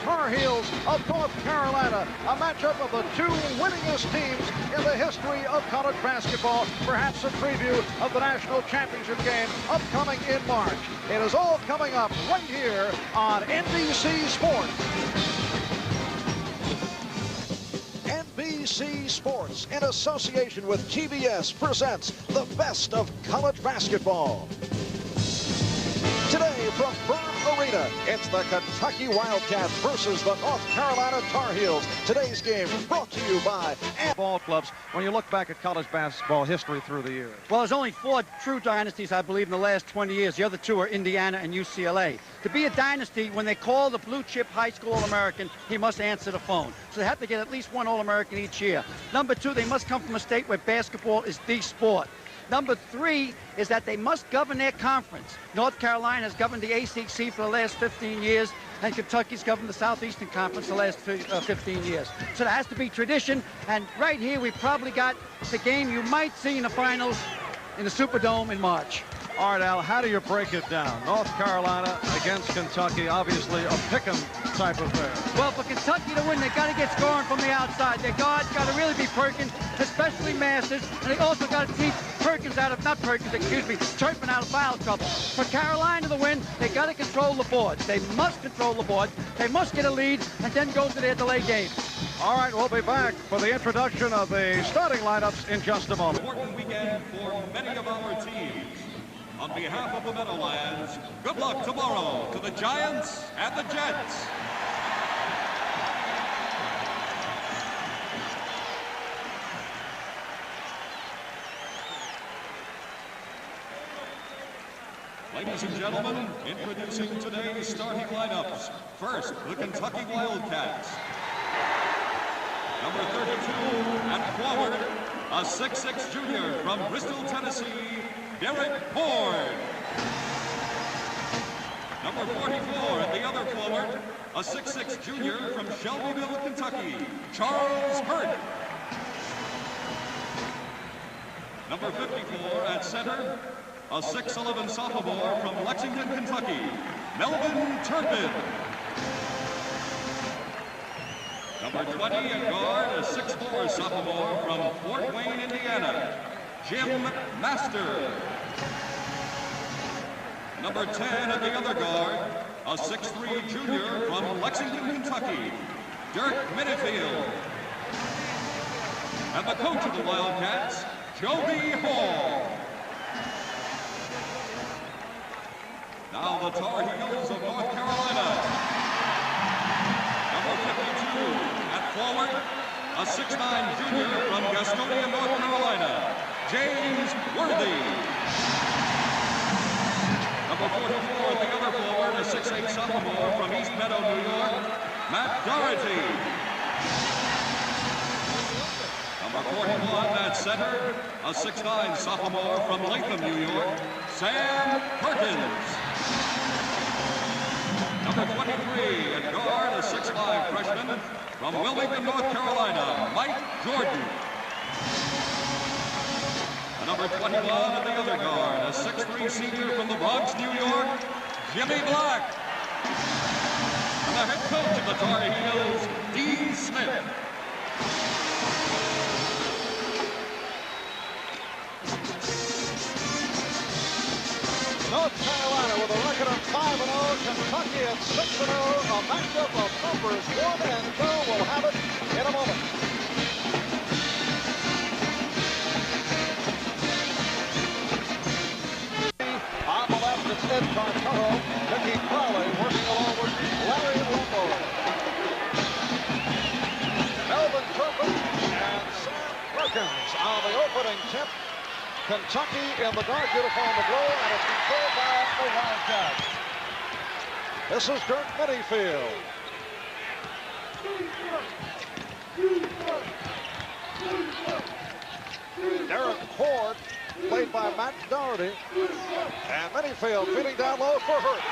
Tar Heels of North Carolina, a matchup of the two winningest teams in the history of college basketball. Perhaps a preview of the national championship game upcoming in March. It is all coming up right here on NBC Sports. NBC Sports, in association with TBS, presents the best of college basketball. Today from Byrne Arena, it's the Kentucky Wildcats versus the North Carolina Tar Heels. Today's game brought to you by ball clubs. When you look back at college basketball history through the years. Well, there's only 4 true dynasties, I believe, in the last 20 years. The other 2 are Indiana and UCLA. To be a dynasty, when they call the blue chip high school All-American, he must answer the phone. So they have to get at least 1 All-American each year. Number 2, they must come from a state where basketball is the sport. Number 3 is that they must govern their conference. North Carolina has governed the ACC for the last 15 years, and Kentucky's governed the Southeastern Conference the last 15 years. So there has to be tradition, and right here we've probably got the game you might see in the finals in the Superdome in March. All right, Al, how do you break it down? North Carolina against Kentucky, obviously a pick'em type affair. Well, for Kentucky to win, they've got to get scoring from the outside. Their guards got to really be Perkins, especially Masters, and they also got to keep Turpin out of foul trouble. For Carolina to win, they got to control the board. They must control the board. They must get a lead and then go to their delay game. All right, we'll be back for the introduction of the starting lineups in just a moment. Important weekend for many of our teams. On behalf of the Meadowlands, good luck tomorrow to the Giants and the Jets. Ladies and gentlemen, introducing today's starting lineups. First, the Kentucky Wildcats. Number 32 and forward, a 6'6" junior from Bristol, Tennessee, Derek Ford. Number 44 at the other forward, a 6'6" junior from Shelbyville, Kentucky, Charles Hurt. Number 54 at center, a 6'11" sophomore from Lexington, Kentucky, Melvin Turpin. Number 20 at guard, a 6'4" sophomore from Fort Wayne, Indiana, Jim Master. Number 10 at the other guard, a 6'3" junior from Lexington, Kentucky, Dirk Minifield. And the coach of the Wildcats, Joby Hall. Now the Tar Heels of North Carolina. Number 52 at forward, a 6'9" junior from Gastonia, North Carolina, James Worthy. Number 44 at the other forward, a 6'8" sophomore from East Meadow, New York, Matt Doherty. Number 41 at center, a 6'9" sophomore from Latham, New York, Sam Perkins. Number 23 at guard, a 6'5" freshman from Wilmington, North Carolina, Mike Jordan. And number 21 at the other guard, a 6'3" senior from the Bronx, New York, Jimmy Black. And the head coach of the Tar Heels, Dean Smith. North Carolina with a record of 5-0, Kentucky at 6-0, a matchup of numbers 1 and 2. We'll have it in a moment. On the left, it's Ed Cartaro, Mickey Crowley working along with Larry Lumbo. Melvin Turpin and Sam Perkins on the opening tip. Kentucky in the dark uniform of blue, and it's controlled by the Wildcats. This is Dirk Minifield. Derek Ford, played by Matt Doherty. And Minifield feeding down low for Hurt.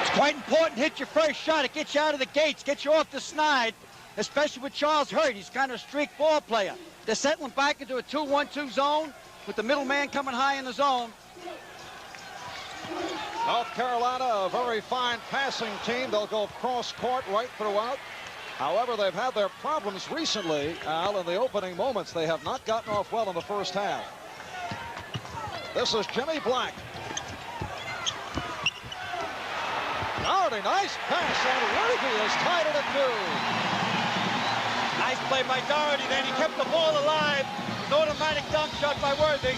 It's quite important to hit your first shot. It gets you out of the gates, gets you off the snide, especially with Charles Hurt. He's kind of a streak ball player. They're settling back into a 2-1-2 zone with the middle man coming high in the zone. North Carolina, a very fine passing team. They'll go cross court right throughout. However, they've had their problems recently, Al, in the opening moments. They have not gotten off well in the first half. This is Jimmy Black. Doherty, nice pass, and Worthy is tied it at 2. Nice play by Doherty. Then he kept the ball alive. An automatic dunk shot by Worthy.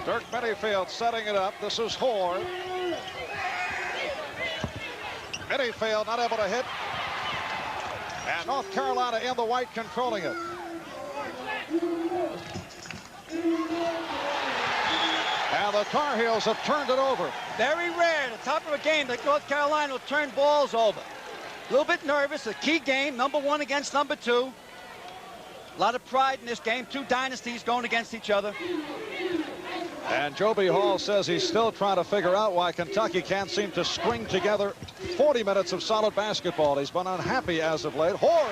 Dirk Minifield setting it up. This is Hoare. Minifield not able to hit. And North Carolina in the white controlling it. And the Tar Heels have turned it over. Very rare at the top of a game that North Carolina will turn balls over. A little bit nervous. A key game, #1 against #2. A lot of pride in this game. Two dynasties going against each other. And Joby Hall says he's still trying to figure out why Kentucky can't seem to string together 40 minutes of solid basketball. He's been unhappy as of late. Hoare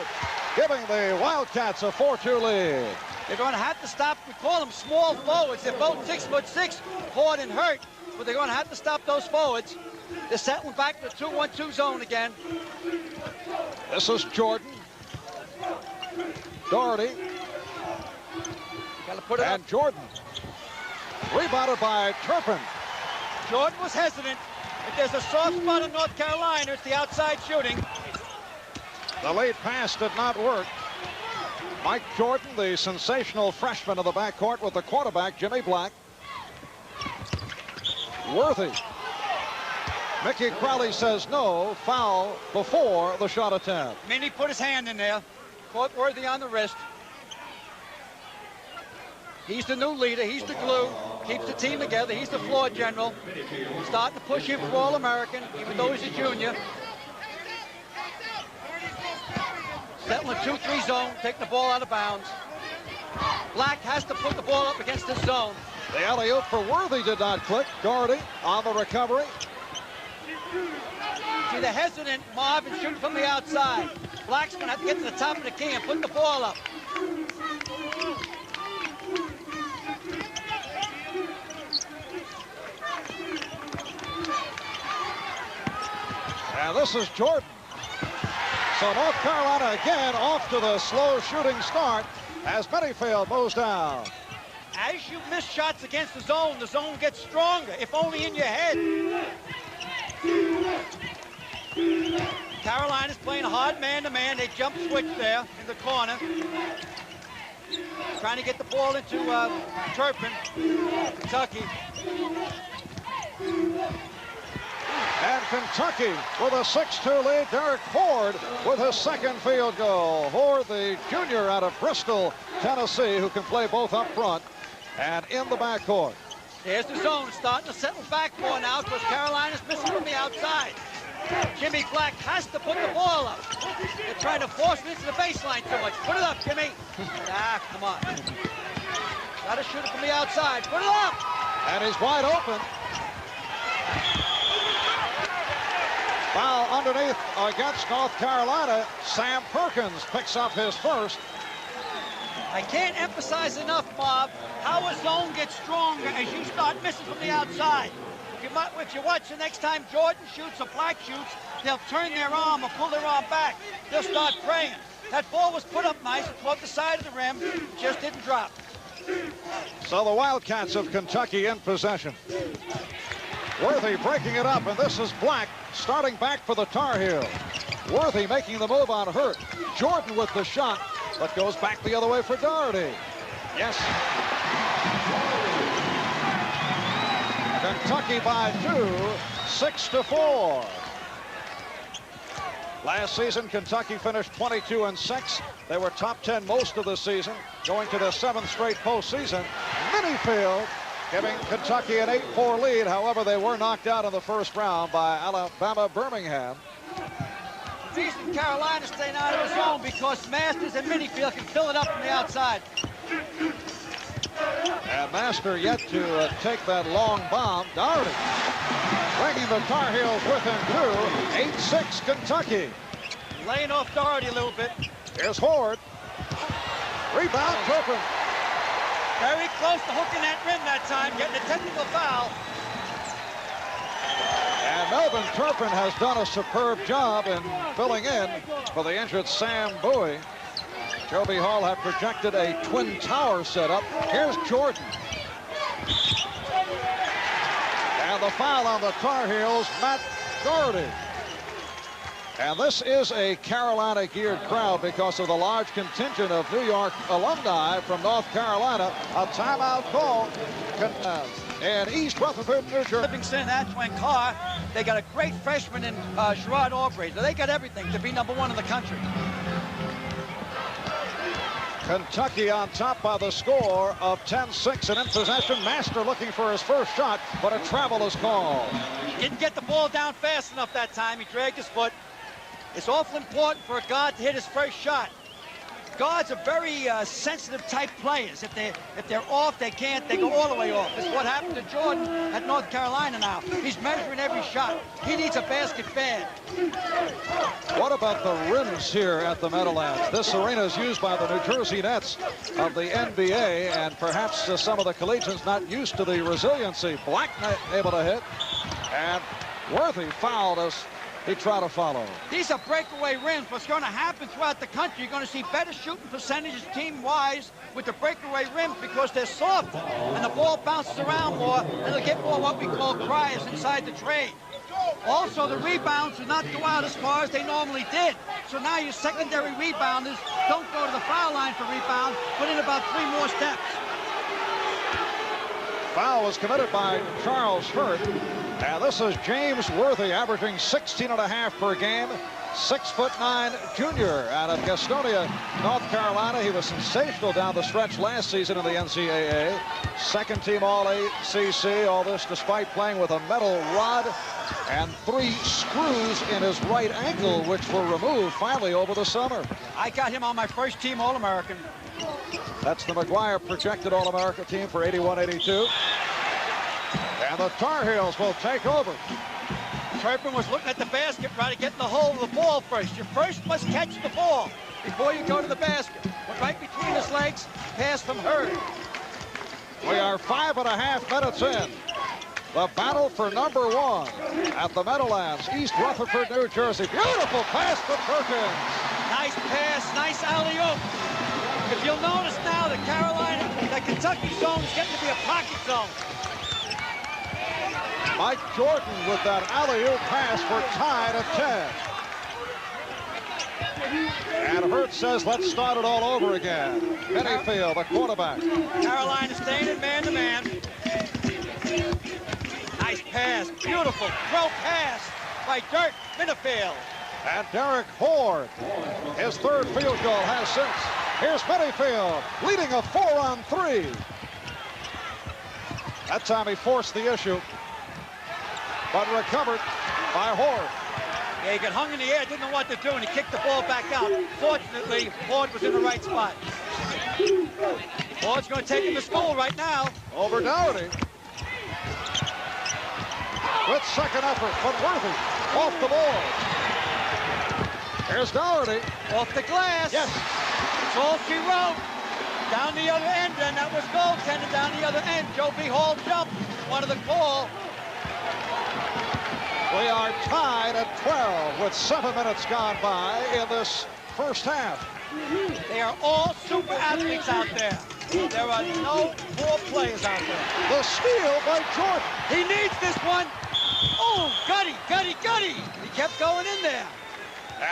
giving the Wildcats a 4-2 lead. They're going to have to stop. We call them small forwards. They're both 6'6", Hoare and Hurt. But they're going to have to stop those forwards. They're settling back to the 2-1-2 zone again. This is Jordan. Doherty. Got to put it and up. Jordan. Rebounded by Turpin. Jordan was hesitant. If there's a soft spot in North Carolina, it's the outside shooting. The late pass did not work. Mike Jordan, the sensational freshman of the backcourt with the quarterback, Jimmy Black. Worthy. Mickey Crowley says no, foul before the shot attempt. Minnie put his hand in there. Caught Worthy on the wrist. He's the new leader. He's the glue. Keeps the team together. He's the floor general. Starting to push him for All-American, even though he's a junior. Settling a 2-3 zone, taking the ball out of bounds. Black has to put the ball up against this zone. The alley-oop for Worthy did not click. Doherty on the recovery. See, the hesitant Marvin shooting from the outside. Black's going to have to get to the top of the key and put the ball up. And this is Jordan. So North Carolina again off to the slow shooting start as Minifield moves down. As you miss shots against the zone gets stronger, if only in your head. Carolina's playing hard man-to-man. They jump switch there in the corner. Trying to get the ball into Turpin, Kentucky. And Kentucky with a 6-2 lead. Derek Ford with his second field goal. Ford, the junior out of Bristol, Tennessee, who can play both up front and in the backcourt. There's the zone starting to settle back more now because Carolina's missing from the outside. Jimmy Black has to put the ball up. They're trying to force it into the baseline too much. Put it up, Jimmy. Come on. Got to shoot it from the outside. Put it up. And he's wide open. Foul underneath against North Carolina. Sam Perkins picks up his first. I can't emphasize enough, Bob, how a zone gets stronger as you start missing from the outside. If you watch the next time Jordan shoots or Black shoots, they'll turn their arm or pull their arm back. They'll start praying. That ball was put up nice, it caught the side of the rim, just didn't drop. So the Wildcats of Kentucky in possession. Worthy breaking it up, and this is Black starting back for the Tar Heels. Worthy making the move on Hurt. Jordan with the shot, but goes back the other way for Doherty. Yes. Kentucky by 2, 6-4. Last season, Kentucky finished 22-6. They were top 10 most of the season, going to the 7th straight postseason. Minifield giving Kentucky an 8-4 lead. However, they were knocked out in the first round by Alabama Birmingham. The reason Carolina's staying out of the zone because Masters and Minifield can fill it up from the outside. And Master yet to take that long bomb. Doherty bringing the Tar Heels with him through. 8-6 Kentucky. Laying off Doherty a little bit. Here's Ford. Rebound, Turpin. Very close to hooking that rim that time, getting a technical foul. And Melvin Turpin has done a superb job in filling in for the injured Sam Bowie. Joby Hall had projected a twin tower setup. Here's Jordan. And the foul on the Tar Heels, Matt Doherty. And this is a Carolina-geared crowd because of the large contingent of New York alumni from North Carolina. A timeout call. And East Rutherford, New Jersey. Livingston, Antwine Carr, they got a great freshman in Gerard Aubrey. So they got everything to be #1 in the country. Kentucky on top by the score of 10-6 and in possession. Master looking for his first shot, but a travel is called. He didn't get the ball down fast enough that time. He dragged his foot. It's awful important for a guard to hit his first shot. Guards are very sensitive type players. If they're off, they go all the way off. This is what happened to Jordan at North Carolina now. He's measuring every shot. He needs a basket bad. What about the rims here at the Meadowlands? This arena is used by the New Jersey Nets of the NBA, and perhaps some of the collegians not used to the resiliency. Black able to hit, and Worthy fouled us. He tried to follow. These are breakaway rims. What's going to happen throughout the country, you're going to see better shooting percentages team-wise with the breakaway rims because they're softer and the ball bounces around more and it'll get more what we call cryers inside the trade. Also, the rebounds do not go out as far as they normally did. So now your secondary rebounders don't go to the foul line for rebound, put in about 3 more steps. Foul was committed by Charles Hurt. And this is James Worthy, averaging 16.5 per game, 6'9" junior out of Gastonia, North Carolina. He was sensational down the stretch last season in the NCAA. Second team All-ACC, all this despite playing with a metal rod and 3 screws in his right ankle, which were removed finally over the summer. I got him on my first team All-American. That's the McGuire projected All-America team for 81-82. And the Tar Heels will take over. Turpin was looking at the basket, trying to get in the hole of the ball first. You first must catch the ball before you go to the basket. But right between his legs, pass from Hurd. We are 5.5 minutes in. The battle for #1 at the Meadowlands, East Rutherford, New Jersey. Beautiful pass to Perkins. Nice pass, nice alley-oop. If you'll notice now, the Kentucky zone is getting to be a pocket zone. Mike Jordan with that alley-oop pass for tied at 10. And Hurt says, let's start it all over again. Minifield, the quarterback. Carolina staying in man-to-man. Nice pass, beautiful throw pass by Dirk Minifield. And Derek Horde, his 3rd field goal, has 6. Here's Minifield, leading a 4-on-3. That time he forced the issue, but recovered by Horde. Yeah, he got hung in the air, didn't know what to do, and he kicked the ball back out. Fortunately, Horde was in the right spot. Horde's going to take him to school right now. Over Doherty. Good second effort, but Worthy off the ball. Here's Doherty. Off the glass. Yes. That's all she wrote. Down the other end, and that was goaltending down the other end. Joby Hall jumped. Wanted the call. We are tied at 12 with 7 minutes gone by in this first half. They are all super athletes out there. There are no poor players out there. The steal by Jordan. He needs this one. Oh, Gutty. He kept going in there.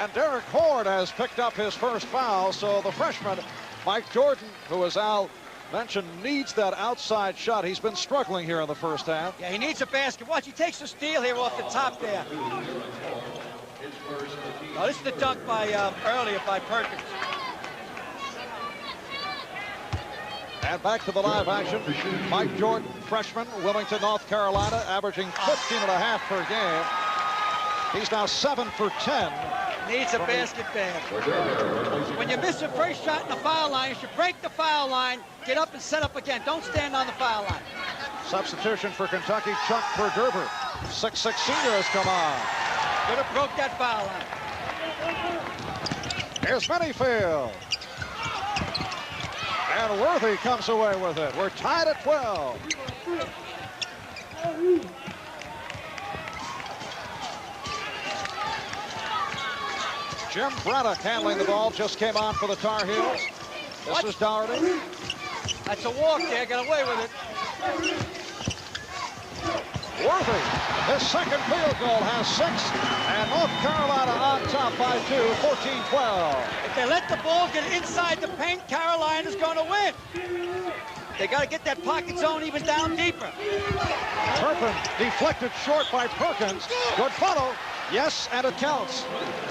And Derek Horde has picked up his first foul, so the freshman, Mike Jordan, who, as Al mentioned, needs that outside shot. He's been struggling here in the first half. Yeah, he needs a basket. Watch, he takes a steal here off the top there. Oh, this is the dunk by earlier by Perkins. And back to the live action. Mike Jordan, freshman, Wilmington, North Carolina, averaging 15.5 per game. He's now 7 for 10. Needs a basket bag. When you miss your first shot in the foul line, you should break the foul line, get up and set up again. Don't stand on the foul line. Substitution for Kentucky, Chuck Verderber. 6'6" senior has come on. Could have broke that foul line. Here's Minifield. And Worthy comes away with it. We're tied at 12. Jim Braddock handling the ball, just came on for the Tar Heels. This is Doherty. That's a walk there, get away with it. Worthy, his second field goal, has 6, and North Carolina on top by 2, 14-12. If they let the ball get inside the paint, Carolina's going to win. They got to get that pocket zone even down deeper. Turpin deflected short by Perkins. Good follow. Yes, and it counts.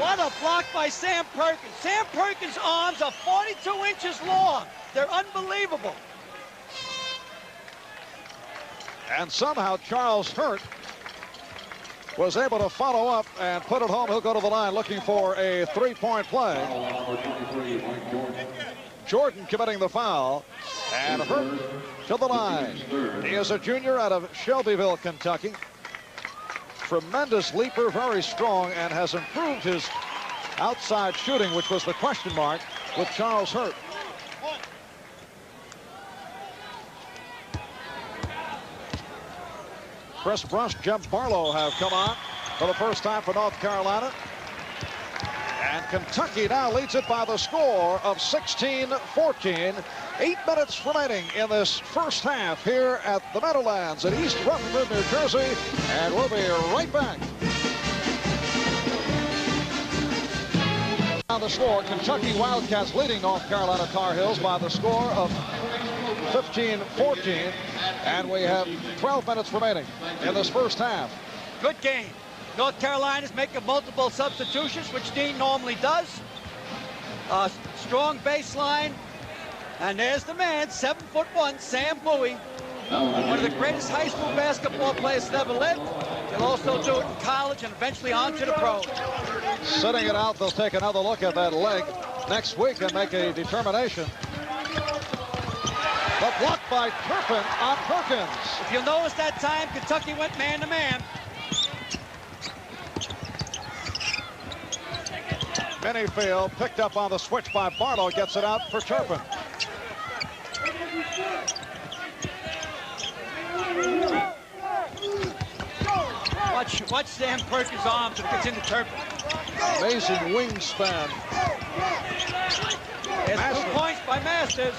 What a block by Sam Perkins. Sam Perkins' arms are 42 inches long. They're unbelievable. And somehow Charles Hurt was able to follow up and put it home. He'll go to the line looking for a three-point play. Jordan committing the foul, and Hurt to the line. He is a junior out of Shelbyville, Kentucky. Tremendous leaper, very strong, and has improved his outside shooting, which was the question mark with Charles Hurt. Chris Brust, Jeb Barlow have come on for the first time for North Carolina. And Kentucky now leads it by the score of 16-14. 8 minutes remaining in this first half here at the Meadowlands at East Rutherford, New Jersey. And we'll be right back. On the score, Kentucky Wildcats leading North Carolina Tar Heels by the score of 15-14. And we have 12 minutes remaining in this first half. Good game. North Carolina's making multiple substitutions, which Dean normally does. Strong baseline. And there's the man, 7'1", Sam Bowie. One of the greatest high school basketball players that ever lived. He'll also do it in college and eventually on to the pros. Sitting it out, they'll take another look at that leg next week and make a determination. The block by Turpin on Perkins. If you'll notice that time, Kentucky went man-to-man. Minifield picked up on the switch by Barlow, gets it out for Turpin. Watch Sam Perkins' arms if it gets into Turpin. Amazing wingspan. There's 2 points by Masters.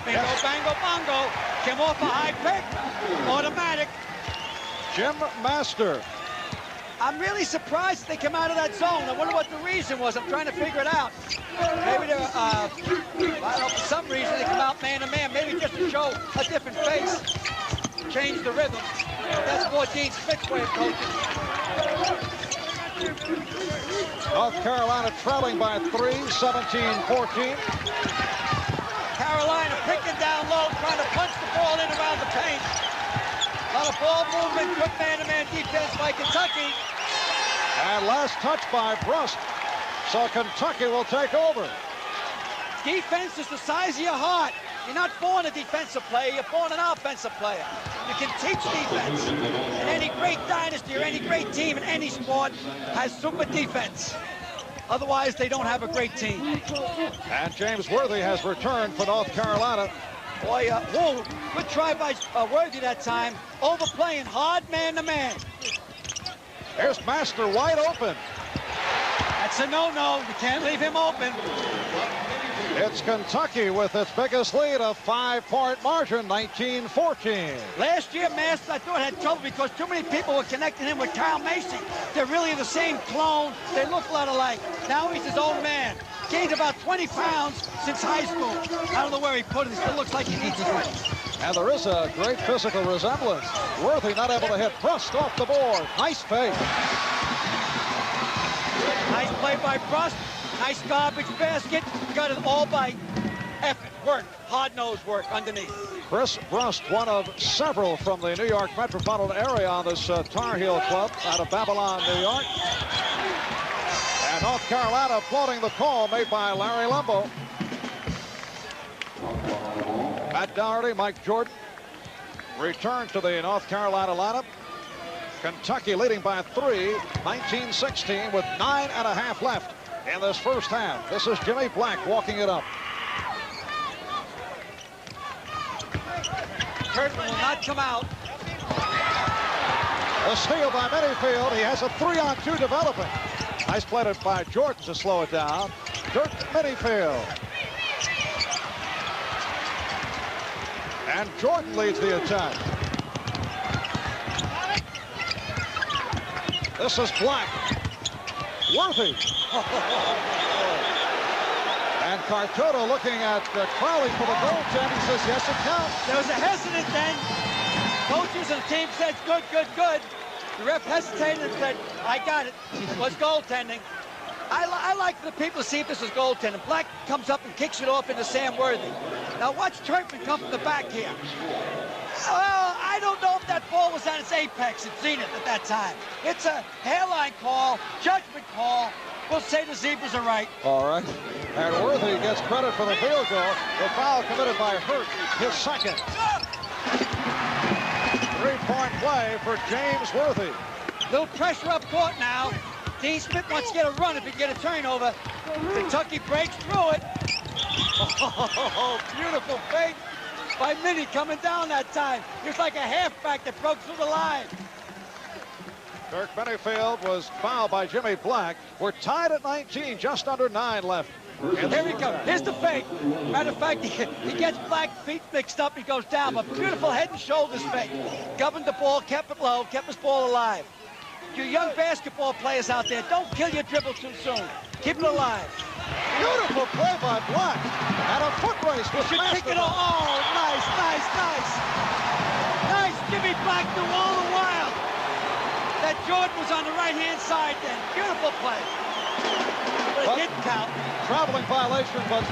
Bingo, bango, bongo. Came off a high pick. Automatic. Jim Master. I'm really surprised that they came out of that zone. I wonder what the reason was. I'm trying to figure it out. Maybe they're, I don't know, for some reason they come out man-to-man. Maybe just to show a different face. Change the rhythm. That's more Dean Smith's way of coaching. North Carolina trailing by 3, 17-14. Carolina picking down low, trying to punch the ball in around the paint. A lot of ball movement, good man-to-man defense by Kentucky. And last touch by Brust. So Kentucky will take over. Defense is the size of your heart. You're not born a defensive player, you're born an offensive player. You can teach defense. And any great dynasty or any great team in any sport has super defense. Otherwise, they don't have a great team. And James Worthy has returned for North Carolina. Boy, whoa, good try by Worthy that time. Overplaying hard man-to-man. Here's Master wide open. That's a no-no. You can't leave him open. It's Kentucky with its biggest lead, a 5-point margin, 19-14. Last year, Masters, I thought had trouble because too many people were connecting him with Kyle Macy. They're really the same clone. They look a lot alike. Now he's his own man. Gained about 20 pounds since high school. I don't know where he put it. He still looks like he needs it. And there is a great physical resemblance. Worthy not able to hit. Brust off the board. Nice fake. Nice play by Brust. Nice garbage basket. Got it all by effort, work, hard-nosed work underneath. Chris Brust, one of several from the New York metropolitan area on this Tar Heel club out of Babylon, New York. And North Carolina applauding the call made by Larry Lumbo. Matt Doherty, Mike Jordan return to the North Carolina lineup. Kentucky leading by 3, 19-16 with 9.5 left in this first half. This is Jimmy Black walking it up. Turpin will not come out. A steal by Minifield. He has a 3-on-2 developing. Nice play by Jordan to slow it down. Dirk Minifield. And Jordan leads the attack. This is Black. Worthy. And Cartota looking at Crowley for the goaltend. He says, yes, it counts. There was a hesitant then. Coaches and the team said, good, good, good. The ref hesitated and said, I got it. It was goaltending. I like for the people to see if this is goaltending. Black comes up and kicks it off into Sam Worthy. Now watch Turpin come from the back here. Well, I don't know if that ball was at its apex at Zenith at that time. It's a hairline call, judgment call. We'll say the Zebras are right. All right. And Worthy gets credit for the field goal. The foul committed by Hurt, his second. 3-point play for James Worthy. Little pressure up court now. Dean Smith wants to get a run if he can get a turnover. Kentucky breaks through it. Oh, beautiful fake by Minnie coming down that time. It was like a halfback that broke through the line. Dirk Minifield was fouled by Jimmy Black. We're tied at 19, just under 9 left. Here he comes. Here's the fake. Matter of fact, he gets Black feet mixed up. He goes down, but beautiful head and shoulders fake. Governed the ball, kept it low, kept his ball alive. You young basketball players out there, don't kill your dribble too soon. Keep it alive. Beautiful play by Black. And a foot race with Masterman. Oh, nice, nice, nice. Nice. Jimmy Black knew all the while that Jordan was on the right-hand side then. Beautiful play. But it didn't count. Traveling violation, but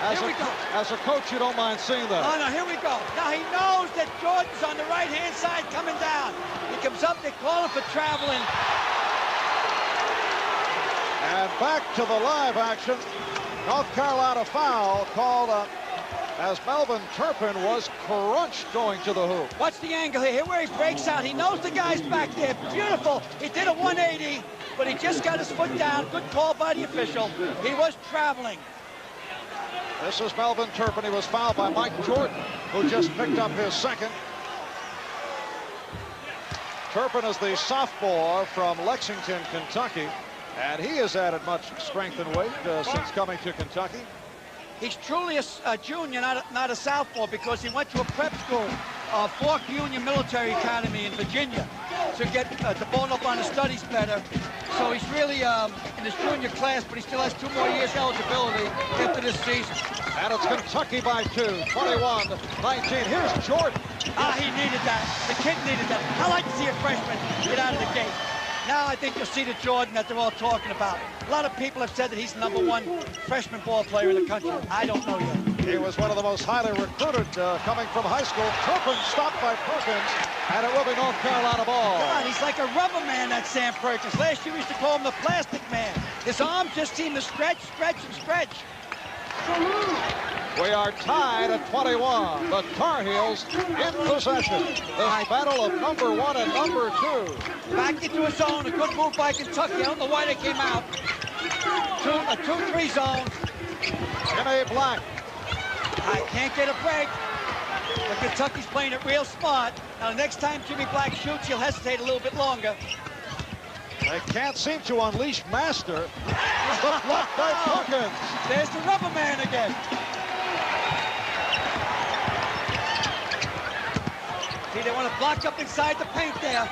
as a coach, you don't mind seeing that. Oh, no, here we go. Now he knows that Jordan's on the right-hand side coming down. He comes up, they call him for traveling. And back to the live action. North Carolina foul called as Melvin Turpin was crunched going to the hoop. Watch the angle here. Here where he breaks out. He knows the guy's back there. Beautiful. He did a 180, but he just got his foot down. Good call by the official. He was traveling. This is Melvin Turpin. He was fouled by Mike Jordan, who just picked up his second. Turpin is the sophomore from Lexington, Kentucky, and he has added much strength and weight since coming to Kentucky. He's truly a junior, not a sophomore, because he went to a prep school, Fork Union Military Academy in Virginia, to get to bone up on his studies better. So he's really in his junior class, but he still has 2 more years eligibility after this season. And it's Kentucky by 2, 21-19. Here's Jordan. Ah, he needed that. The kid needed that. I like to see a freshman get out of the gate. Now I think you'll see the Jordan that they're all talking about. A lot of people have said that he's the #1 freshman ball player in the country. I don't know yet. He was one of the most highly recruited coming from high school. Turpin stopped by Perkins, and it will be North Carolina ball. God, he's like a rubber man, that Sam Perkins. Last year we used to call him the plastic man. His arms just seem to stretch, stretch, and stretch. We are tied at 21. The Tar Heels in possession. This battle of #1 and #2. Back into a zone. A good move by Kentucky. I don't know why they came out. A 2-3 zone. Jimmy Black. I can't get a break. But Kentucky's playing it real smart. Now, next time Jimmy Black shoots, he'll hesitate a little bit longer. They can't seem to unleash Master. The block by Perkins. There's the rubber man again. See, they want to block up inside the paint there.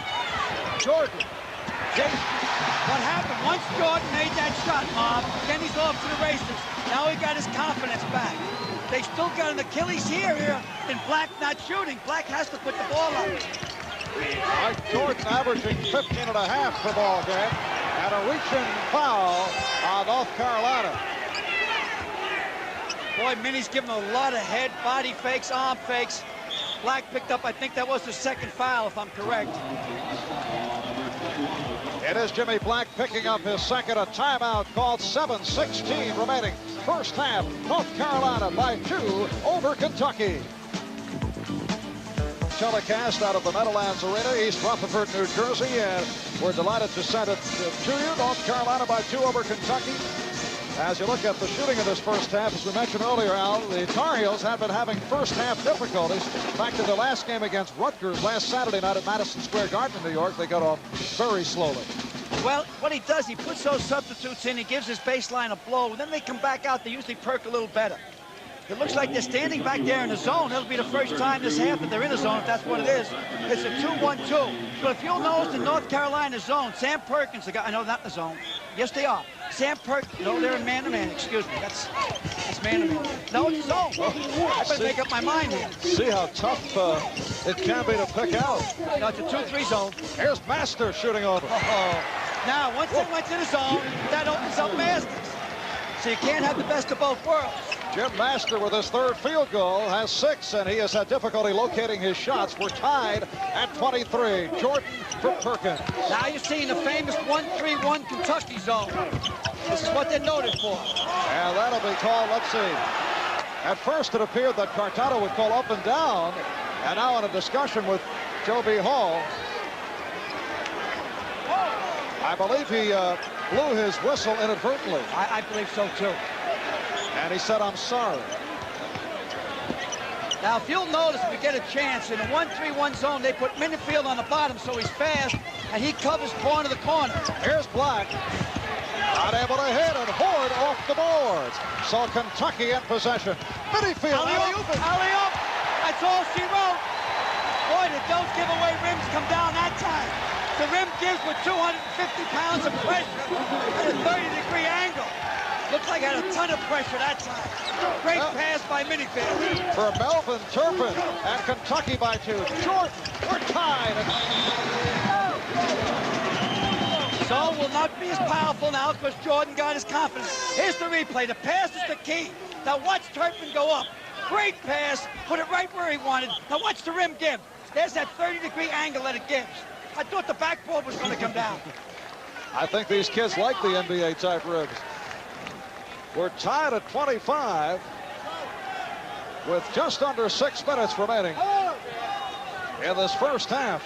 Jordan. What happened? Once Jordan made that shot, Mom, then he's off to the races. Now he got his confidence back. They still got an Achilles here, and Black not shooting. Black has to put the ball up. Mike Jordan averaging 15.5 per ball game, and a reaching foul on North Carolina. Boy, Minnie's giving a lot of head, body fakes, arm fakes. Black picked up, I think that was the second foul, if I'm correct. It is Jimmy Black picking up his second. A timeout called. 7:16 remaining. First half, North Carolina by 2 over Kentucky. Telecast out of the Meadowlands Arena, East Rutherford, New Jersey, and we're delighted to send it to you. North Carolina by 2 over Kentucky. As you look at the shooting of this first half, as we mentioned earlier, Al, the Tar Heels have been having first half difficulties. In fact, in their last game against Rutgers last Saturday night at Madison Square Garden in New York, they got off very slowly. Well, what he does, he puts those substitutes in, he gives his baseline a blow, and then they come back out, they usually perk a little better. It looks like they're standing back there in the zone. It'll be the first time this half that they're in the zone, if that's what it is. It's a 2-1-2. But if you'll notice the North Carolina zone, Sam Perkins, the guy, I know not in the zone. Yes, they are. Sam Perkins, no, they're in man-to-man, excuse me. That's man-to-man. No, it's zone. I better make up my mind here. See how tough it can be to pick out. No, it's a 2-3 zone. Here's Master shooting over. Now, once they went to the zone, that opens up Masters. So you can't have the best of both worlds. Jim Master with his third field goal has 6, and he has had difficulty locating his shots. We're tied at 23. Jordan for Perkins. Now you're seeing the famous 1-3-1 Kentucky zone. This is what they're noted for. And that'll be called, let's see. At first it appeared that Cartano would call up and down, and now in a discussion with Joe B. Hall, I believe he blew his whistle inadvertently. I believe so, too. And he said, I'm sorry. Now, if you'll notice, if we get a chance, in a 1-3-1 zone, they put Minifield on the bottom so he's fast, and he covers corner to corner. Here's Black. Not able to hit, and Horde off the boards. So Kentucky in possession. Minifield. Alley-oop. That's all she wrote. Boy, did those giveaway rims come down that time. The rim gives with 250 pounds of pressure at a 30-degree angle. Looked like it had a ton of pressure that time. Great pass by Minifield. For Melvin Turpin, and Kentucky by 2. Jordan, we're tied. So will not be as powerful now because Jordan got his confidence. Here's the replay. The pass is the key. Now watch Turpin go up. Great pass. Put it right where he wanted. Now watch the rim give. There's that 30-degree angle that it gives. I thought the backboard was going to come down. I think these kids like the NBA-type ribs. We're tied at 25 with just under 6 minutes remaining in this first half.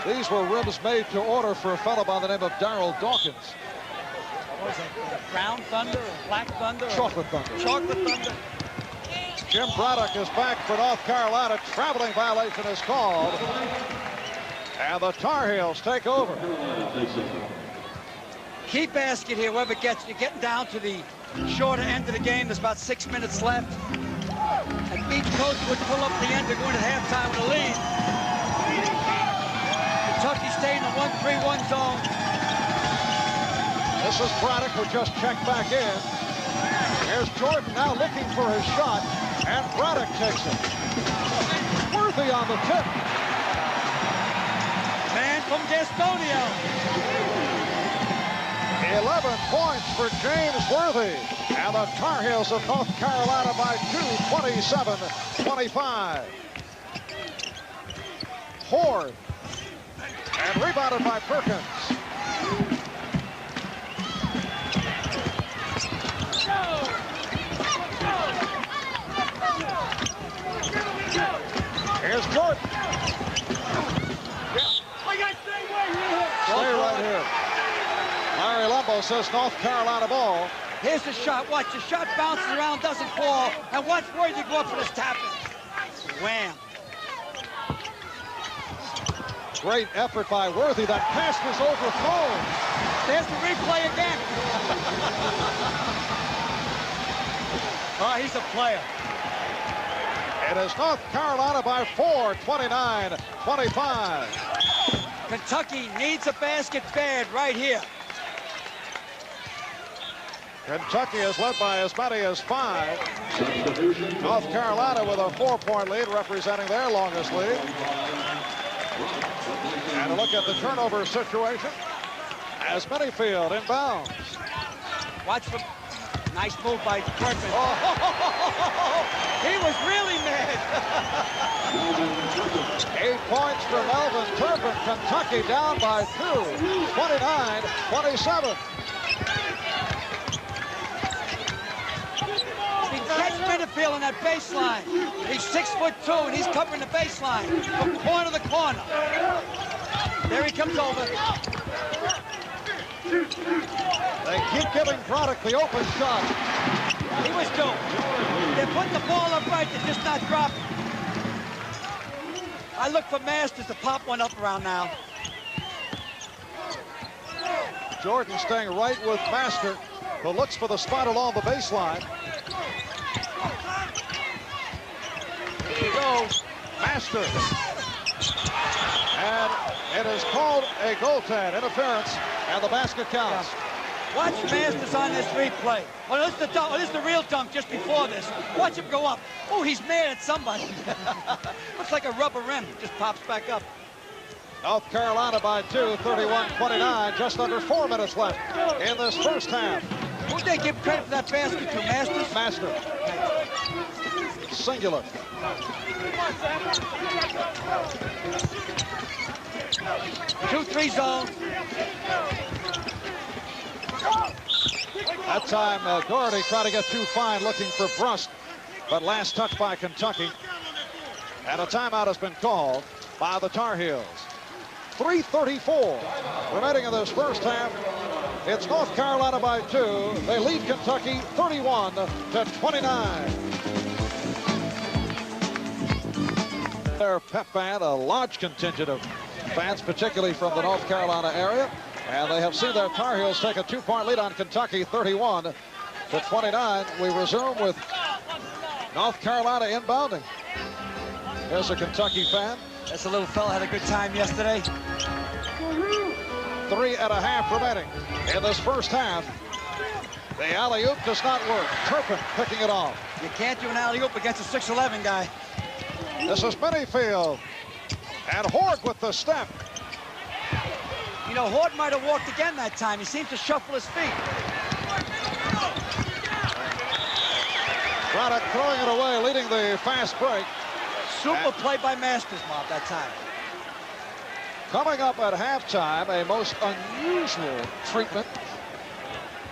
These were ribs made to order for a fellow by the name of Darryl Dawkins. What was that? Brown Thunder or Black Thunder? Chocolate Thunder. Chocolate Thunder. Jim Braddock is back for North Carolina. Traveling violation is called. And the Tar Heels take over. Key basket here, whoever gets it. You're getting down to the shorter end of the game. There's about 6 minutes left. And each coach would pull up the end. They're going to halftime with a lead. Kentucky staying in the 1-3-1 zone. This is Braddock who just checked back in. Here's Jordan now looking for his shot. And Braddock takes it. Worthy on the tip. Man from Gastonia. 11 points for James Worthy. And the Tar Heels of North Carolina by 2, 27-25. Horde. And rebounded by Perkins. Here's Jordan. Stay right here. Larry Lumbo says North Carolina ball. Here's the shot. Watch, the shot bounces around, doesn't fall. And watch Worthy go up for this tapping. Wham. Great effort by Worthy. That pass was overthrown. There's the replay again. Oh, he's a player. It is North Carolina by 4, 29-25. Kentucky needs a basket bad right here. Kentucky is led by as many as 5. North Carolina with a 4-point lead, representing their longest lead. And a look at the turnover situation as Minifield inbounds. Watch for nice move by Turpin. Oh, he was really mad. 8 points for Melvin Turpin. Kentucky down by 2, 29-27. He catch Minifield on that baseline. He's 6'2", and he's covering the baseline from corner to corner. There he comes over. They keep giving Braddock the open shot. He was doomed. They're putting the ball up right, they're just not dropping. I look for Masters to pop one up around now. Jordan staying right with Master, who looks for the spot along the baseline. Here he goes, Master. And it is called a goaltend interference, and the basket counts. Watch Masters on this replay. Oh, this is the dunk. Oh, this is the real dunk just before this. Watch him go up. Oh, he's mad at somebody. Looks like a rubber rim. Just pops back up. North Carolina by 2, 31-29. Just under 4 minutes left in this first half. Who'd they give credit for that basket to? Masters? Master. Singular. 2-3 zone. That time, Doherty tried to get too fine looking for Brust, but last touch by Kentucky. And a timeout has been called by the Tar Heels. 3:34 remaining in this first half. It's North Carolina by 2. They lead Kentucky 31-29. Their pep band, a large contingent of fans, particularly from the North Carolina area. And they have seen their Tar Heels take a 2-point lead on Kentucky, 31-29. We resume with North Carolina inbounding. Here's a Kentucky fan. This little fella had a good time yesterday. 3.5 remaining in this first half. The alley-oop does not work. Turpin picking it off. You can't do an alley-oop against a 6'11" guy. This is Minifield. And Horde with the step. You know, Horde might have walked again that time. He seems to shuffle his feet. Braddock throwing it away, leading the fast break. Super play by Masters, Bob, that time. Coming up at halftime, a most unusual treatment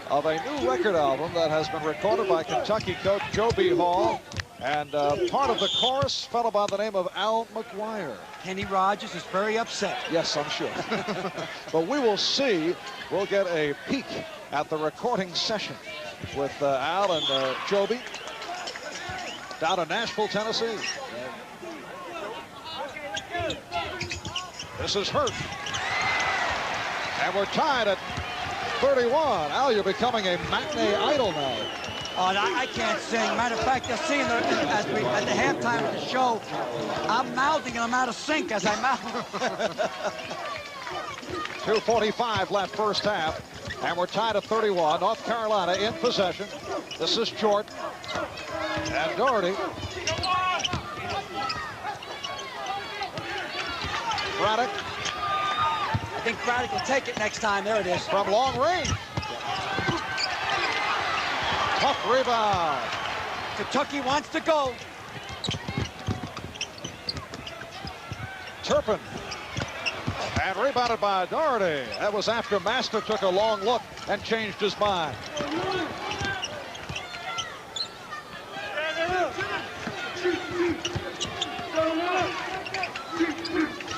of a new record album that has been recorded by Kentucky coach Joe B. Hall. And part of the chorus, fellow by the name of Al McGuire. Kenny Rogers is very upset. Yes, I'm sure. But we will see. We'll get a peek at the recording session with Al and Joby down in Nashville, Tennessee. This is Hurt. And we're tied at 31. Al, you're becoming a matinee idol now. Oh, I can't sing. Matter of fact, you'll see at the halftime of the show, I'm mouthing and I'm out of sync as I mouth. 2:45 left first half, and we're tied at 31. North Carolina in possession. This is Jordan and Doherty. Braddock. I think Braddock will take it next time. There it is. From long range. Tough rebound. Kentucky wants to go. Turpin. And rebounded by Doherty. That was after Master took a long look and changed his mind.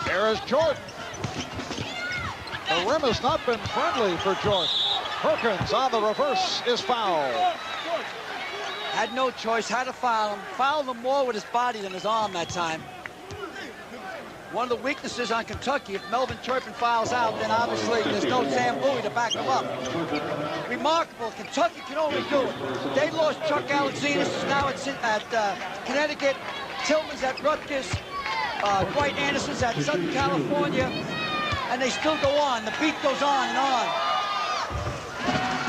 Here is Jordan. The rim has not been friendly for Jordan. Perkins on the reverse is fouled. Had no choice, had to foul him. Fouled him more with his body than his arm that time. One of the weaknesses on Kentucky, if Melvin Turpin fouls out, then obviously there's no Sam Bowie to back him up. Remarkable, Kentucky can only do it. They lost Chuck Alexander, now it's at Connecticut. Tillman's at Rutgers. Dwight Anderson's at Southern California. And they still go on. The beat goes on and on.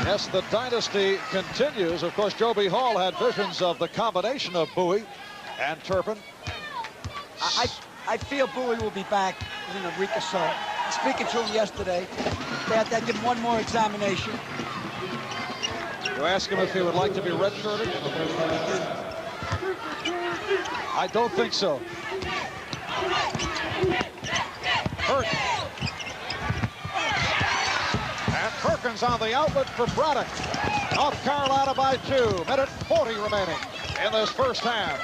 Yes, the dynasty continues. Of course, Joe B. Hall had visions of the combination of Bowie and Turpin. I feel Bowie will be back in a week or so. Speaking to him yesterday, they had to give him one more examination. You ask him if he would like to be redshirted? I don't think so. Hurt. And Perkins on the outlet for Braddock. North Carolina by 2. Minute 40 remaining in this first half.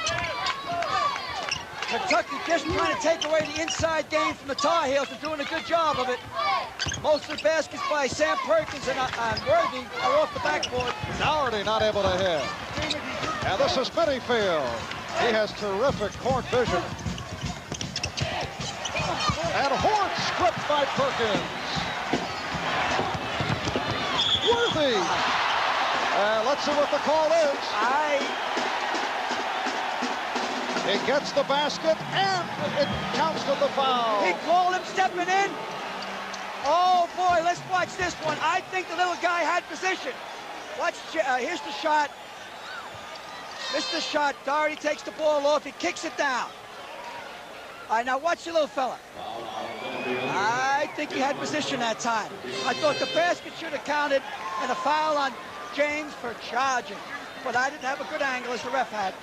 Kentucky just trying to take away the inside game from the Tar Heels. They're doing a good job of it. Most of the baskets by Sam Perkins and Worthy are off the backboard. Dougherty not able to hit. And this is Minifield. He has terrific court vision. And Hort stripped by Perkins. Worthy. Let's see what the call is. He gets the basket, and it counts to the foul. He called him stepping in. Oh, boy, let's watch this one. I think the little guy had position. Watch, here's the shot. Missed the shot. Dougherty takes the ball off. He kicks it down. All right, now watch the little fella. I think he had position that time. I thought the basket should have counted and a foul on James for charging. But I didn't have a good angle as the ref had.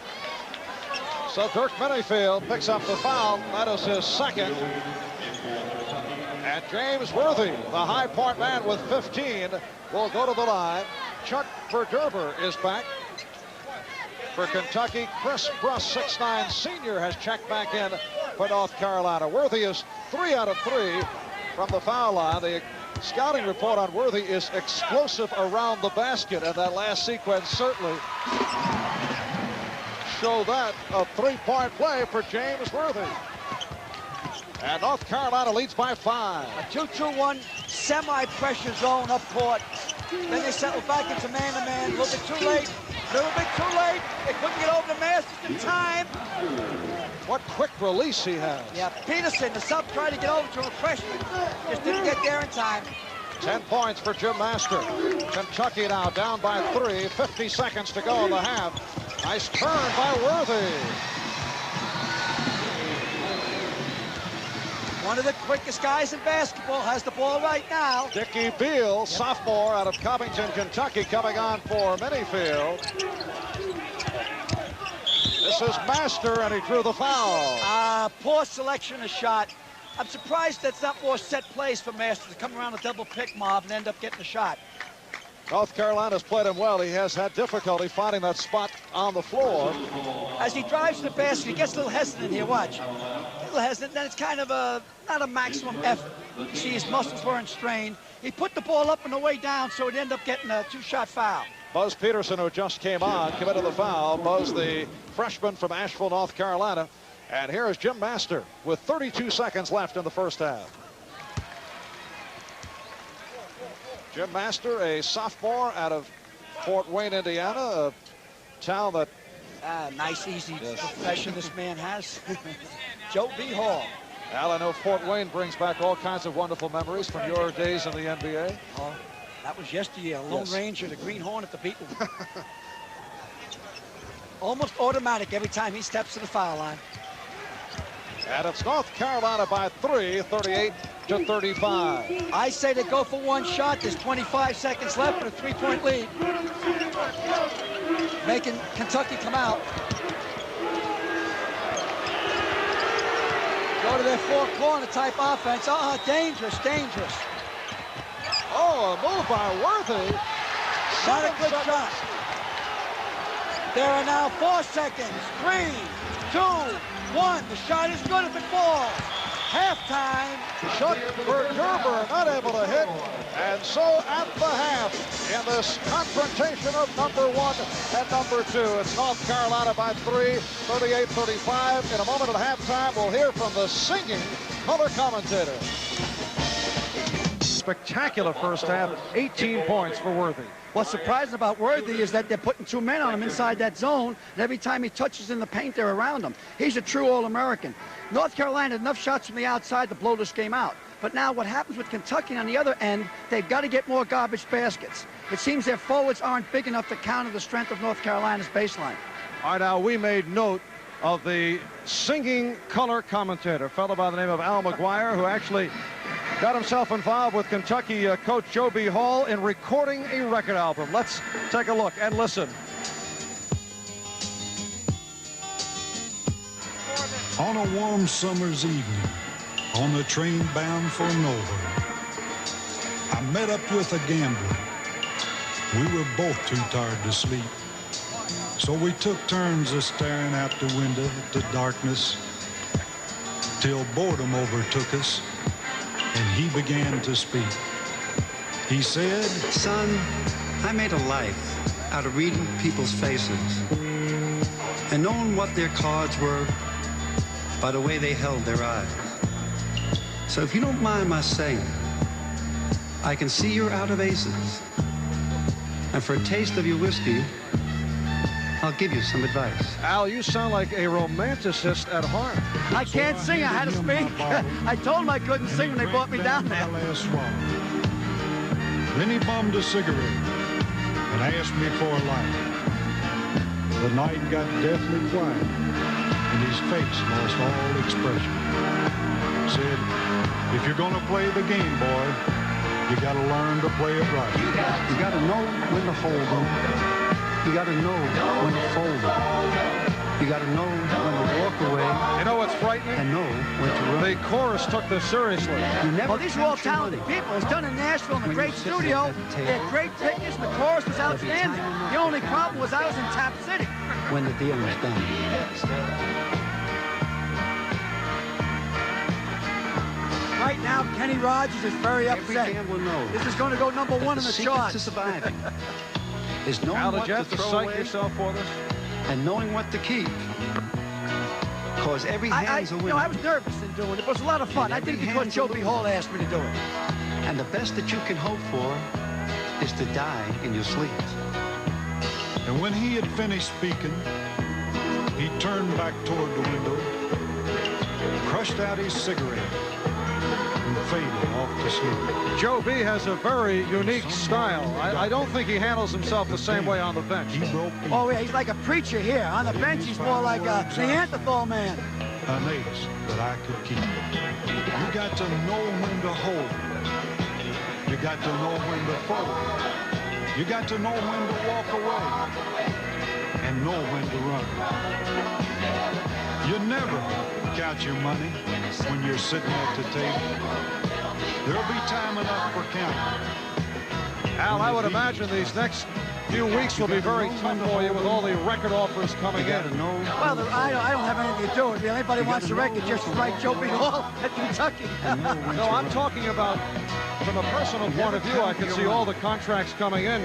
So Dirk Minifield picks up the foul. That is his second. And James Worthy, the high point man with 15, will go to the line. Chuck Verderber is back for Kentucky. Chris Bruss, 6'9" senior, has checked back in for North Carolina. Worthy is 3 out of 3 from the foul line. The scouting report on Worthy is explosive around the basket, and that last sequence certainly show that a 3-point play for James Worthy. And North Carolina leads by 5. A 2-2-1 semi-pressure zone up court. Then they settle back into man-to-man. A little bit too late. A little bit too late. They couldn't get over the Masters in time. What quick release he has. Yeah, Peterson, the sub, tried to get over to a freshman. Just didn't get there in time. 10 points for Jim Master. Kentucky now down by 3. 50 seconds to go in the half. Nice turn by Worthy. One of the quickest guys in basketball has the ball right now. Dickie Beal, sophomore out of Covington, Kentucky, coming on for Minifield. This is Master, and he drew the foul. Poor selection of shot. I'm surprised that's not more set plays for Master to come around a double pick mob and end up getting a shot. North Carolina's played him well. He has had difficulty finding that spot on the floor. As he drives to the basket, he gets a little hesitant here. Watch. A little hesitant. Then it's kind of not a maximum effort. You see his muscles weren't strained. He put the ball up on the way down, so he'd end up getting a 2-shot foul. Buzz Peterson, who just came on, committed the foul. Buzz, the freshman from Asheville, North Carolina. And here is Jim Master with 32 seconds left in the first half. Jim Master, a sophomore out of Fort Wayne, Indiana, a town that... nice, easy profession this man has. Joe B. Hall. Al, I know Fort Wayne brings back all kinds of wonderful memories from your days in the NBA. Oh, that was yesteryear. Lone Ranger, the Green Hornet, the Beatle. Almost automatic every time he steps to the foul line. And it's North Carolina by 3, 38-35. I say they go for one shot. There's 25 seconds left with a 3-point lead. Making Kentucky come out. Go to their four-corner type offense. Dangerous, dangerous. Oh, a move by Worthy. Not a good shot. There are now 4 seconds. 3, 2, 1. The shot is good if it falls. Halftime. Chuck Verderber not able to hit. And so at the half, in this confrontation of number 1 and number 2, it's North Carolina by 3, 38-35. In a moment at halftime, we'll hear from the singing color commentator. Spectacular first half, 18 points for Worthy. What's surprising about Worthy is that they're putting 2 men on him inside that zone, and every time he touches in the paint, they're around him. He's a true All-American. North Carolina had enough shots from the outside to blow this game out. But now what happens with Kentucky on the other end, they've got to get more garbage baskets. It seems their forwards aren't big enough to counter the strength of North Carolina's baseline. All right, now we made note of the singing color commentator, a fellow by the name of Al McGuire, who actually got himself involved with Kentucky coach Joe B. Hall in recording a record album. Let's take a look and listen. On a warm summer's evening, on the train bound for nowhere, I met up with a gambler. We were both too tired to sleep, so we took turns of staring out the window at the darkness till boredom overtook us and he began to speak. He said, "Son, I made a life out of reading people's faces and knowing what their cards were by the way they held their eyes. So if you don't mind my saying, I can see you're out of aces. And for a taste of your whiskey, I'll give you some advice." Al, you sound like a romanticist at heart. I can't sing. I had to speak. I told him I couldn't sing when they brought me down there. Last swallow. Then he bummed a cigarette and asked me for a light. The night got deathly quiet and his face lost all expression. Said, "If you're gonna play the game, boy, you gotta learn to play it right." You gotta know when to hold them. You gotta know when to fold them. You gotta know when to walk away You know what's frightening? and know when to run. The chorus took this seriously. You never Well, these are all count your talented money. people. It's done in Nashville in a When great you sit studio. at the They had table, great tickets, and the chorus was outstanding. The only problem was I was in Tap City. When the deal is done. Right now, Kenny Rogers is very Every upset. gambler knows. This is going to go number one in the secret to charts. surviving is knowing Al, did what you to have to throw psych away yourself for this? and knowing what to keep. Because every I hand's a winner. was nervous in doing it. It was a lot of fun. I did it because Joe B. Hall asked me to do it. And the best that you can hope for is to die in your sleep. And when he had finished speaking, he turned back toward the window, crushed out his cigarette, and faded off to sleep. Joe B has a very unique style. I don't think he handles himself the same way on the bench. He broke Oh, yeah, he's like a preacher here. On the bench, he's more like a Neanderthal man. an ace that I could keep. You got to know when to hold. You got to know when to fold. You got to know when to walk away and know when to run. You never count your money when you're sitting at the table. There'll be time enough for counting. Al, I would imagine these next few weeks will be very tough for you with all the record offers coming You got to in. know. Well, I don't have anything to do with it. If anybody wants a record, just write Joe B. Hall at Kentucky. No, I'm talking about from a personal point of view. I can see all the contracts coming in,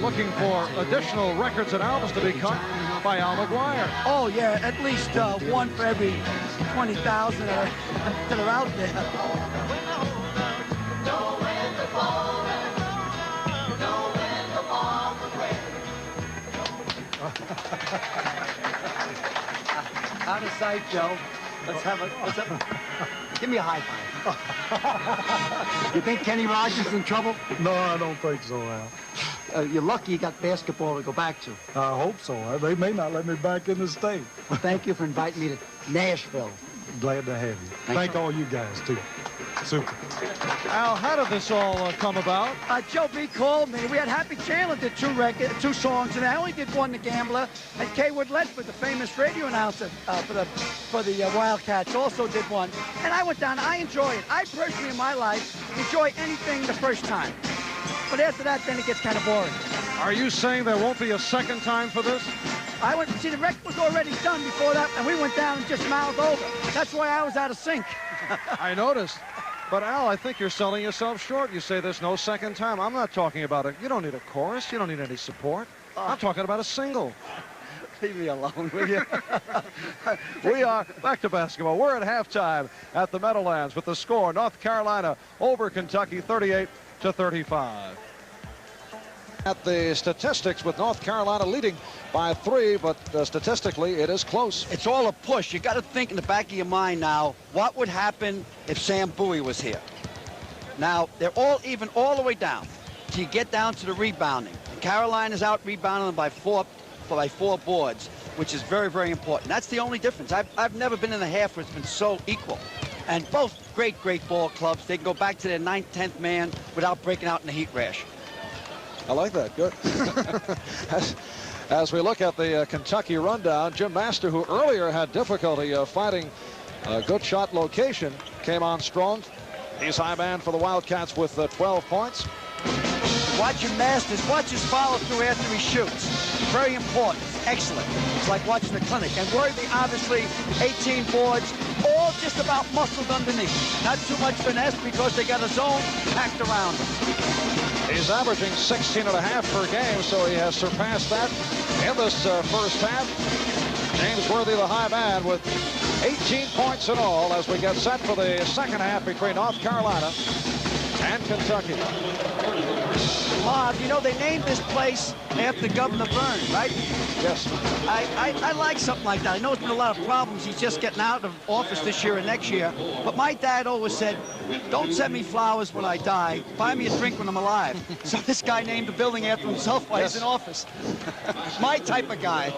looking for additional records and albums to be cut by Al McGuire. Oh, yeah, at least one for every 20,000 that are out there. Out of sight, Joe. Let's have a give me a high five. You think Kenny Rogers is in trouble? No, I don't think so, Al. You're lucky you got basketball to go back to. I hope so. They may not let me back in the state. Well, thank you for inviting me to Nashville. Glad to have you. Thank all you guys, too. Super. Al, how did this all come about? Joe B. called me. We had Happy Chandler did two songs, and I only did one, The Gambler. And Kay Wood Ledford, the famous radio announcer for the Wildcats, also did one. And I went down. I enjoy it. I personally, in my life, enjoy anything the first time. But after that, then it gets kind of boring. Are you saying there won't be a second time for this? I went see the record was already done before that, and we went down and just mouthed over. That's why I was out of sync. I noticed. But Al, I think you're selling yourself short. You say there's no second time. I'm not talking about it. You don't need a chorus. You don't need any support. I'm talking about a single. Leave me alone, will you? We are back to basketball. We're at halftime at the Meadowlands with the score: North Carolina over Kentucky, 38-35. At the statistics, with North Carolina leading by 3, but statistically it is close. It's all a push. You got to think in the back of your mind now, what would happen if Sam Bowie was here? Now, they're all even all the way down. So you get down to the rebounding. And Carolina's out rebounding them by four boards, which is very, very important. That's the only difference. I've never been in a half where it's been so equal. And both great ball clubs. They can go back to their 9th, 10th man without breaking out in a heat rash. I like that. Good. As we look at the Kentucky rundown, Jim Master, who earlier had difficulty finding a good shot location, came on strong. He's high man for the Wildcats with 12 points. Watch your Masters. Watch his follow through after he shoots. Very important. excellent. It's like watching a clinic. And Worthy, obviously, 18 boards, all just about muscled underneath. Not too much finesse because they got a zone packed around him. He's averaging 16.5 per game, so he has surpassed that in this first half. James Worthy, the high man, with 18 points in all as we get set for the second half between North Carolina and Kentucky. Bob, you know, they named this place after Governor Burns, right? Yes. I like something like that. I know it's been a lot of problems. He's just getting out of office this year and next year. But my dad always said, don't send me flowers when I die. Buy me a drink when I'm alive. So this guy named the building after himself while he's in office. My type of guy.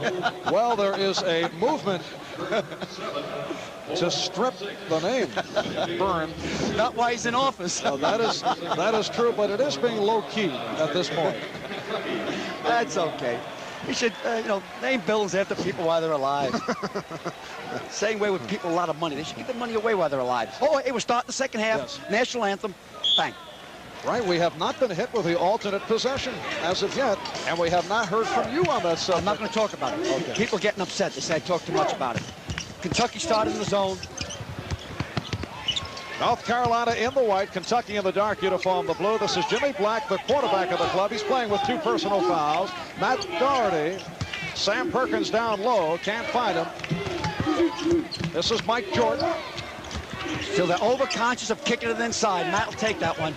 Well, there is a movement to strip the name Byrne. Not while he's in office. That is true, but it is being low-key at this point. That's okay. We should, name buildings after people while they're alive. Same way with people with a lot of money. They should give their money away while they're alive. Oh, hey, we're starting the second half. Yes. National anthem. Bang. Right, we have not been hit with the alternate possession as of yet, and we have not heard from you on that subject. I'm not going to talk about it. Okay. People getting upset. They say I talk too much about it. Kentucky started in the zone. North Carolina in the white, Kentucky in the dark uniform, the blue. This is Jimmy Black, the quarterback of the club. He's playing with 2 personal fouls. Matt Doherty, Sam Perkins down low, can't find him. This is Mike Jordan. So they're overconscious of kicking it inside. Matt will take that one.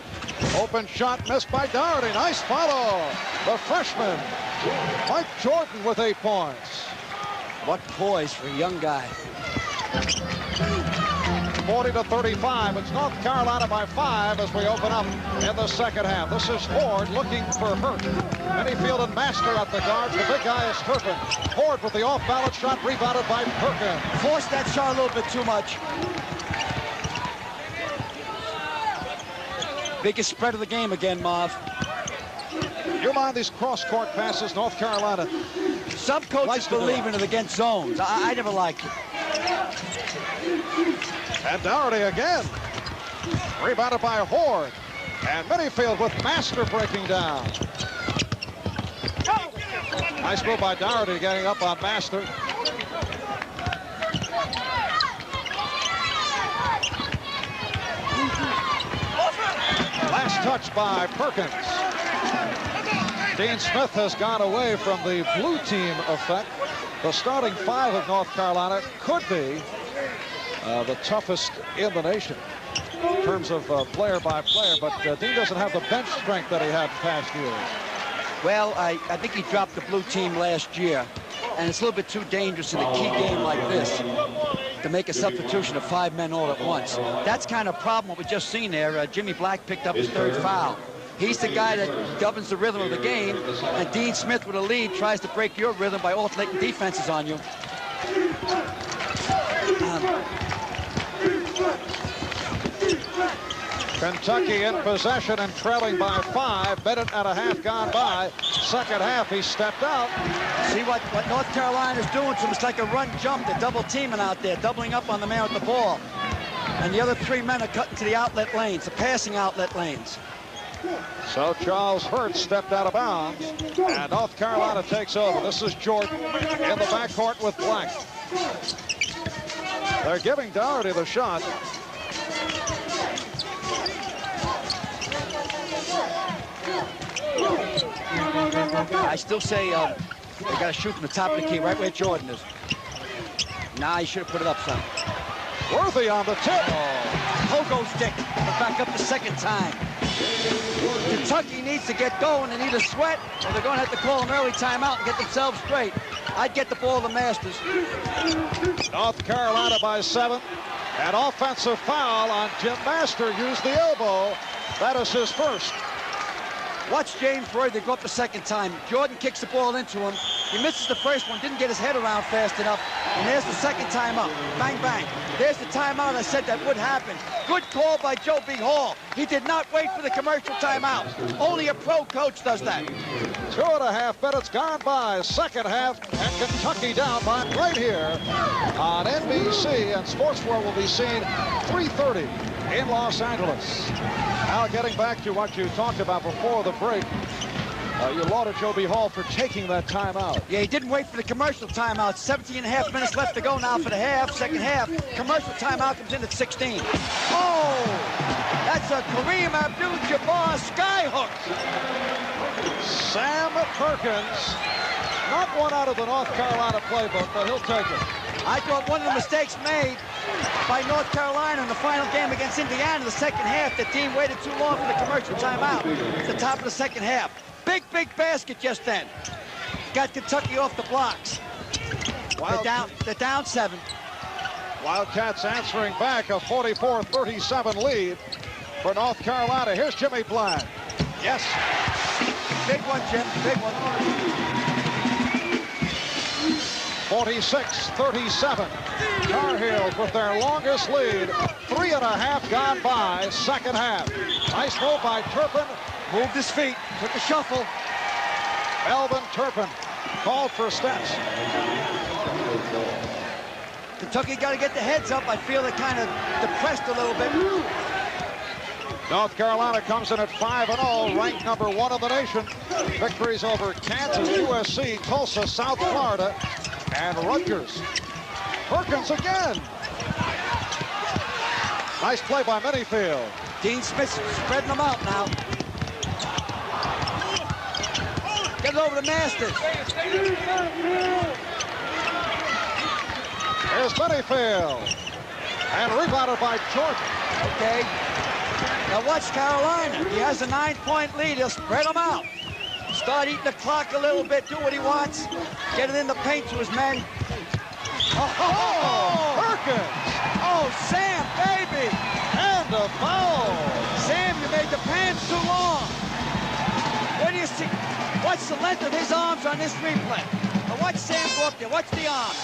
Open shot missed by Doherty. Nice follow. The freshman, Mike Jordan with 8 points. What poise for a young guy. 40-35. It's North Carolina by 5 as we open up in the second half. This is Ford looking for Hurt. Minifield and Master at the guards. The big guy is Turpin. Ford with the off-balance shot, rebounded by Perkins. Forced that shot a little bit too much. Biggest spread of the game again, Marv. You mind these cross-court passes, North Carolina? Some coaches believe in it against zones. I never liked it. And Doherty again. Rebounded by Horde. And Minifield with Master breaking down. Nice move by Doherty getting up on Master. Last touch by Perkins. Dean Smith has gone away from the blue team effect. The starting 5 of North Carolina could be the toughest in the nation in terms of player by player, but Dean doesn't have the bench strength that he had in past years. Well, I think he dropped the blue team last year, and it's a little bit too dangerous in a key game like this to make a substitution of 5 men all at once. That's kind of a problem what we just seen there. Jimmy Black picked up his 3rd foul. He's the guy that governs the rhythm of the game, and Dean Smith with a lead tries to break your rhythm by alternating defenses on you. Kentucky in possession and trailing by 5. Minute and a half gone by. Second half, he stepped out. See what North Carolina's doing to him? It's like a run jump. They're double teaming out there, doubling up on the man with the ball. And the other 3 men are cutting to the outlet lanes, the passing outlet lanes. So Charles Hurt stepped out of bounds, and North Carolina takes over. This is Jordan in the backcourt with Black. They're giving Doherty the shot. I still say they got to shoot from the top of the key, right where Jordan is. Nah, he should have put it up some. Worthy on the tip. Pogo stick, but back up the second time. Kentucky needs to get going. They need a sweat, or they're going to have to call an early timeout and get themselves straight. I'd get the ball to Masters. North Carolina by 7. An offensive foul on Jim Master. Used the elbow. That is his first. Watch James Worthy go up the second time. Jordan kicks the ball into him. He misses the first one, didn't get his head around fast enough. And there's the second timeout. Bang, bang. There's the timeout I said that would happen. Good call by Joe B. Hall. He did not wait for the commercial timeout. Only a pro coach does that. 2.5 minutes gone by. Second half, and Kentucky down by right here on NBC. And Sports World will be seen 3:30 in Los Angeles. Now getting back to what you talked about before the break. You lauded Joe B. Hall for taking that timeout. Yeah, he didn't wait for the commercial timeout. 17.5 minutes left to go now for the half, second half. Commercial timeout comes in at 16. Oh, that's a Kareem Abdul-Jabbar skyhook. Sam Perkins, not one out of the North Carolina playbook, but he'll take it. I thought one of the mistakes made by North Carolina in the final game against Indiana in the second half, that Dean waited too long for the commercial timeout at the top of the second half. Big basket just then. Got Kentucky off the blocks. They're down 7. Wildcats answering back, a 44-37 lead for North Carolina. Here's Jimmy Black. Yes. Big one, Jim, big one. 46-37. Tar Heels with their longest lead. 3.5 gone by, second half. Nice move by Turpin. Moved his feet, took a shuffle. Melvin Turpin called for steps. Kentucky got to get the heads up. I feel they kind of depressed a little bit. North Carolina comes in at 5-0, ranked number 1 in the nation. Victories over Kansas, USC, Tulsa, South Florida, and Rutgers. Perkins again. Nice play by Minifield. Dean Smith spreading them out now. Get it over to Masters. Here's Minifield. And rebounded by Jordan. Okay. Now watch Carolina. He has a 9-point lead. He'll spread them out. Start eating the clock a little bit. Do what he wants. Get it in the paint to his men. Perkins. Oh, Sam, baby. And a foul. Sam, you made the pants too long. What do you see? Watch the length of his arms on this replay. Now watch Sam go up there. Watch the arms.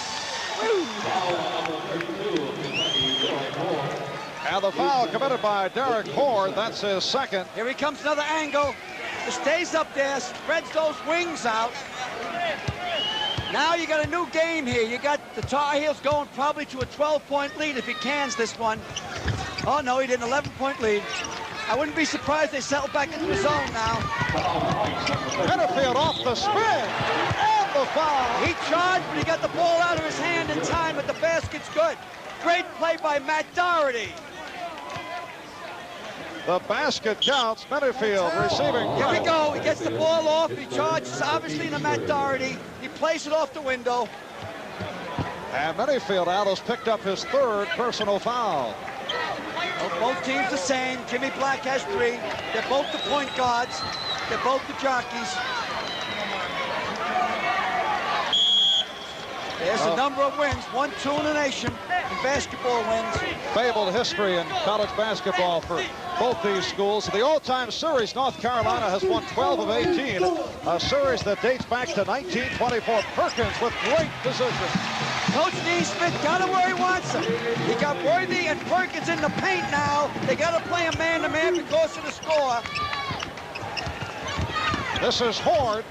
And the foul committed by Derek Ford. That's his second. Here he comes, another angle. He stays up there, spreads those wings out. Now you got a new game here. You got the Tar Heels going probably to a 12-point lead if he cans this one. Oh, no, he did an 11-point lead. I wouldn't be surprised they settle back into the zone now. Minifield off the spin. And the foul. He charged, but he got the ball out of his hand in time, but the basket's good. Great play by Matt Doherty. The basket counts. Minifield receiving. Here we go. He gets the ball off. He charges, obviously, to Matt Doherty. He plays it off the window. And Minifield, Alice, picked up his third personal foul. Well, both teams the same. Jimmy Black has 3. They're both the point guards. They're both the jockeys. There's a number of wins. 1-2 in the nation in basketball wins. Fabled history in college basketball for both these schools. The all-time series, North Carolina has won 12 of 18. A series that dates back to 1924. Perkins with great position. Coach Dean Smith got him where he wants him. He got Worthy and Perkins in the paint now. They got to play a man-to-man because of the score. This is Horde.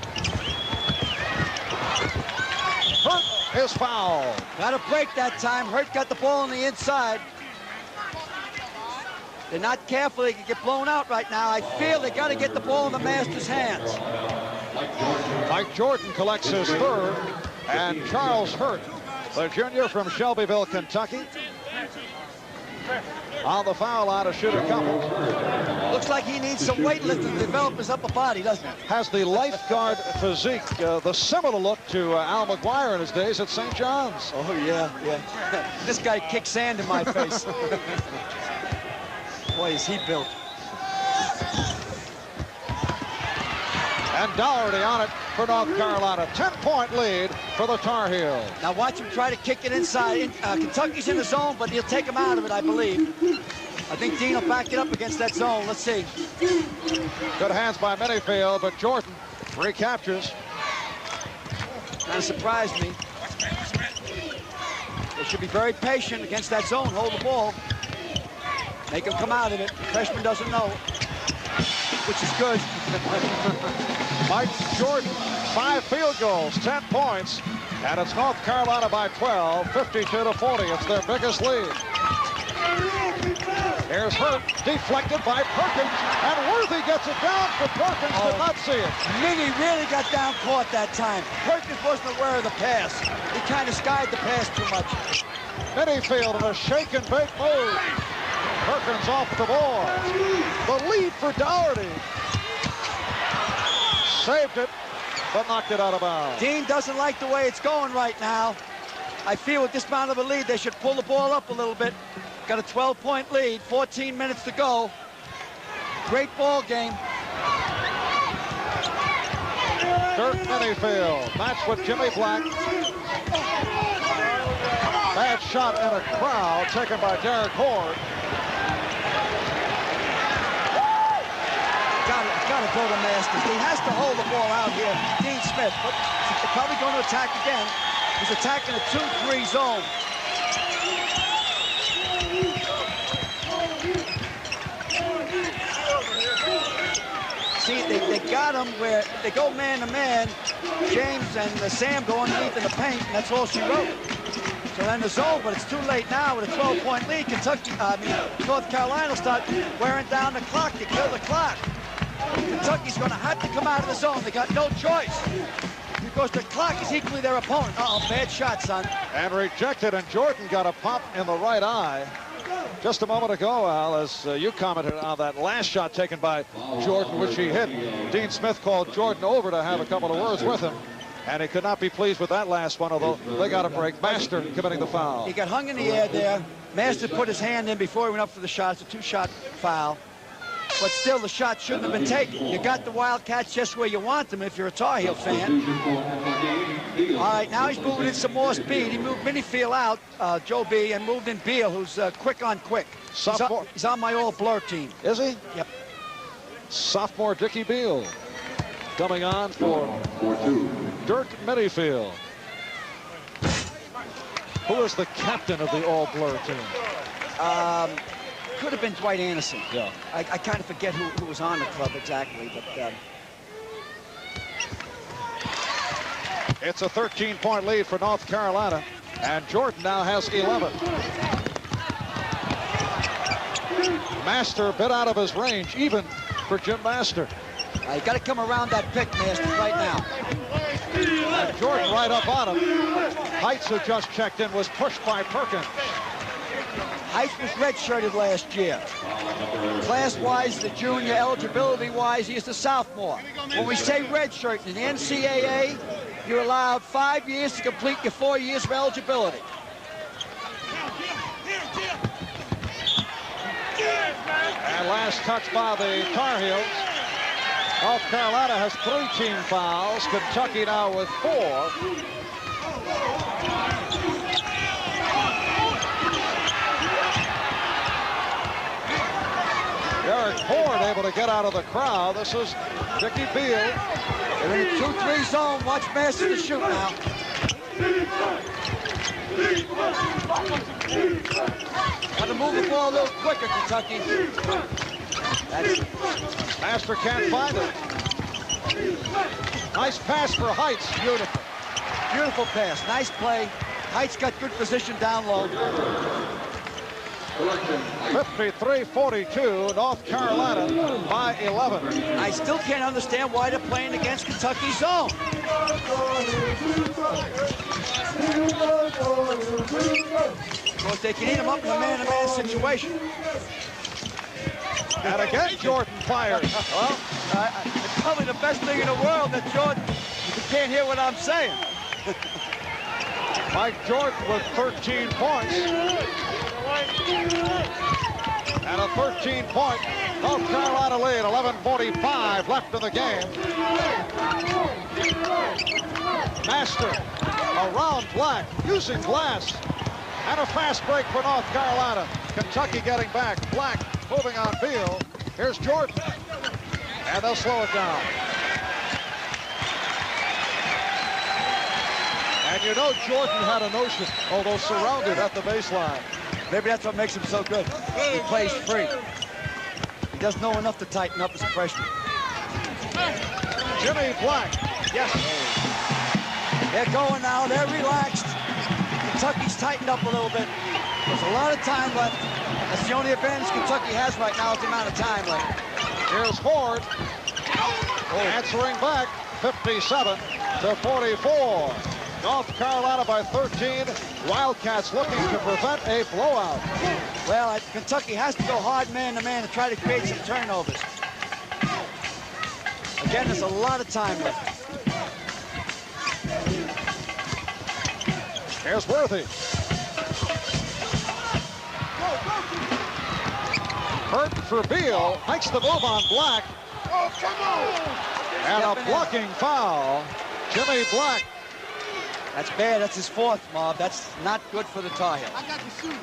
Hurt is fouled. Got a break that time. Hurt got the ball on the inside. They're not careful. They can get blown out right now. I feel they got to get the ball in the Masters' hands. Mike Jordan collects his third. And Charles Hurt, the junior from Shelbyville, Kentucky, on the foul line, a shooter couple. Looks like he needs some weightlifting to develop his upper body, doesn't he? Has the lifeguard physique, the similar look to Al McGuire in his days at St. John's. Oh, yeah. This guy kicked sand in my face. Boy, is he built. And Doherty on it for North Carolina. 10-point lead for the Tar Heels. Now watch him try to kick it inside. Kentucky's in the zone, but he'll take him out of it, I believe. I think Dean will back it up against that zone. Let's see. Good hands by Minifield, but Jordan recaptures. Kind of surprised me. They should be very patient against that zone. Hold the ball. Make him come out of it. The freshman doesn't know, which is good. Mike Jordan, 5 field goals, 10 points, and it's North Carolina by 12, 52-40. It's their biggest lead. Here's Hurt, deflected by Perkins, and Worthy gets it down for Perkins. Did not see it. Minnie really got down caught that time. Perkins wasn't aware of the pass. He kind of skied the pass too much. Minifield in a shake and bake move. Perkins off the board. The lead for Dougherty. Saved it, but knocked it out of bounds. Dean doesn't like the way it's going right now. I feel with this amount of a lead, they should pull the ball up a little bit. Got a 12-point lead, 14 minutes to go. Great ball game. Dirk Minifield, matched with Jimmy Black. Bad shot in a crowd taken by Derek Horde. Got to go to Masters. He has to hold the ball out here. Dean Smith, but he's probably going to attack again. He's attacking a 2-3 zone. See, they got him where they go man-to-man. James and Sam go underneath in the paint, and that's all she wrote. So then the zone, but it's too late now with a 12-point lead. North Carolina will start wearing down the clock to kill the clock. Kentucky's going to have to come out of the zone. They got no choice because the clock is equally their opponent. Uh-oh, bad shot, son. And rejected, and Jordan got a pop in the right eye. Just a moment ago, Al, as you commented on that last shot taken by Jordan, which he hit. Dean Smith called Jordan over to have a couple of words with him, and he could not be pleased with that last one, although they got a break. Master committing the foul. He got hung in the air there. Master put his hand in before he went up for the shot. It's a two-shot foul. But still, the shot shouldn't have been taken. You got the Wildcats just where you want them if you're a Tar Heel fan. All right, now he's moving in some more speed. He moved Minifield out, Joe B, and moved in Beal, who's quick on quick. He's on my all-blur team. Is he? Yep. Sophomore Dickie Beal coming on for Dirk Minifield, who is the captain of the all-blur team. Could have been Dwight Anderson. Yeah. I kind of forget who was on the club exactly, but it's a 13-point lead for North Carolina, and Jordan now has 11. Master a bit out of his range, even for Jim Master. You got to come around that pick, Master, right now. And Jordan right up on him. Heights, who just checked in, was pushed by Perkins. Heights was redshirted last year. Class-wise, the junior, eligibility-wise, he is the sophomore. When we say redshirt in the NCAA, you're allowed 5 years to complete your 4 years of eligibility. And last touch by the Tar Heels. North Carolina has 3 team fouls. Kentucky now with 4. Derek Horde able to get out of the crowd. This is Dickie Beal. They're in a 2-3 zone. Watch Master to shoot now. Got to move the ball a little quicker, Kentucky. Master can't find it. Nice pass for Heights. Beautiful. Beautiful pass. Nice play. Heights got good position down low. 53-42, North Carolina by 11. I still can't understand why they're playing against Kentucky's zone. Because they can eat them up in a man-to-man situation. And again, Jordan fires. Well, it's probably the best thing in the world that Jordan, you can't hear what I'm saying. Mike Jordan with 13 points. And a 13-point North Carolina lead, 11:45 left in the game. Master around Black, using glass. And a fast break for North Carolina. Kentucky getting back. Black moving on Beal. Here's Jordan. And they'll slow it down. And you know Jordan had a notion, although surrounded at the baseline. Maybe that's what makes him so good. He plays free. He doesn't know enough to tighten up as a freshman. Jimmy Black. Yes. They're going now. They're relaxed. Kentucky's tightened up a little bit. There's a lot of time left. That's the only advantage Kentucky has right now is the amount of time left. Here's Ford. Answering back, 57 to 44. North Carolina by 13. Wildcats looking to prevent a blowout. Well, Kentucky has to go hard man-to-man to try to create some turnovers. Again, there's a lot of time left. Here's Worthy. Hurt for Beal. Makes the move on Black. Oh, come on! And a blocking foul. Jimmy Black. That's bad. That's his fourth, Mob. That's not good for the Tar Heels. I got the shooter.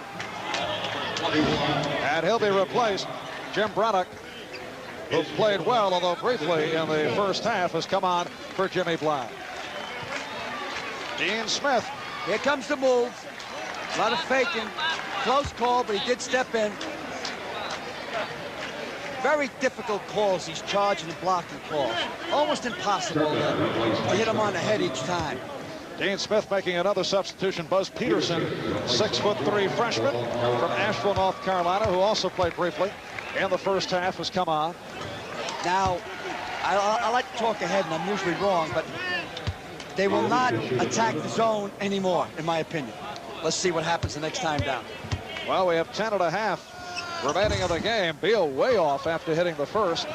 And he'll be replaced. Jim Braddock, who played well, although briefly in the first half, has come on for Jimmy Black. Dean Smith. Here comes the move. A lot of faking. Close call, but he did step in. Very difficult calls, these charging and blocking calls. Almost impossible to hit him on the head each time. Dean Smith making another substitution. Buzz Peterson, 6'3" freshman from Asheville, North Carolina, who also played briefly in the first half, has come on. Now, I like to talk ahead, and I'm usually wrong, but they will not attack the zone anymore, in my opinion. Let's see what happens the next time down. Well, we have 10.5 remaining of the game. Beal way off after hitting the first.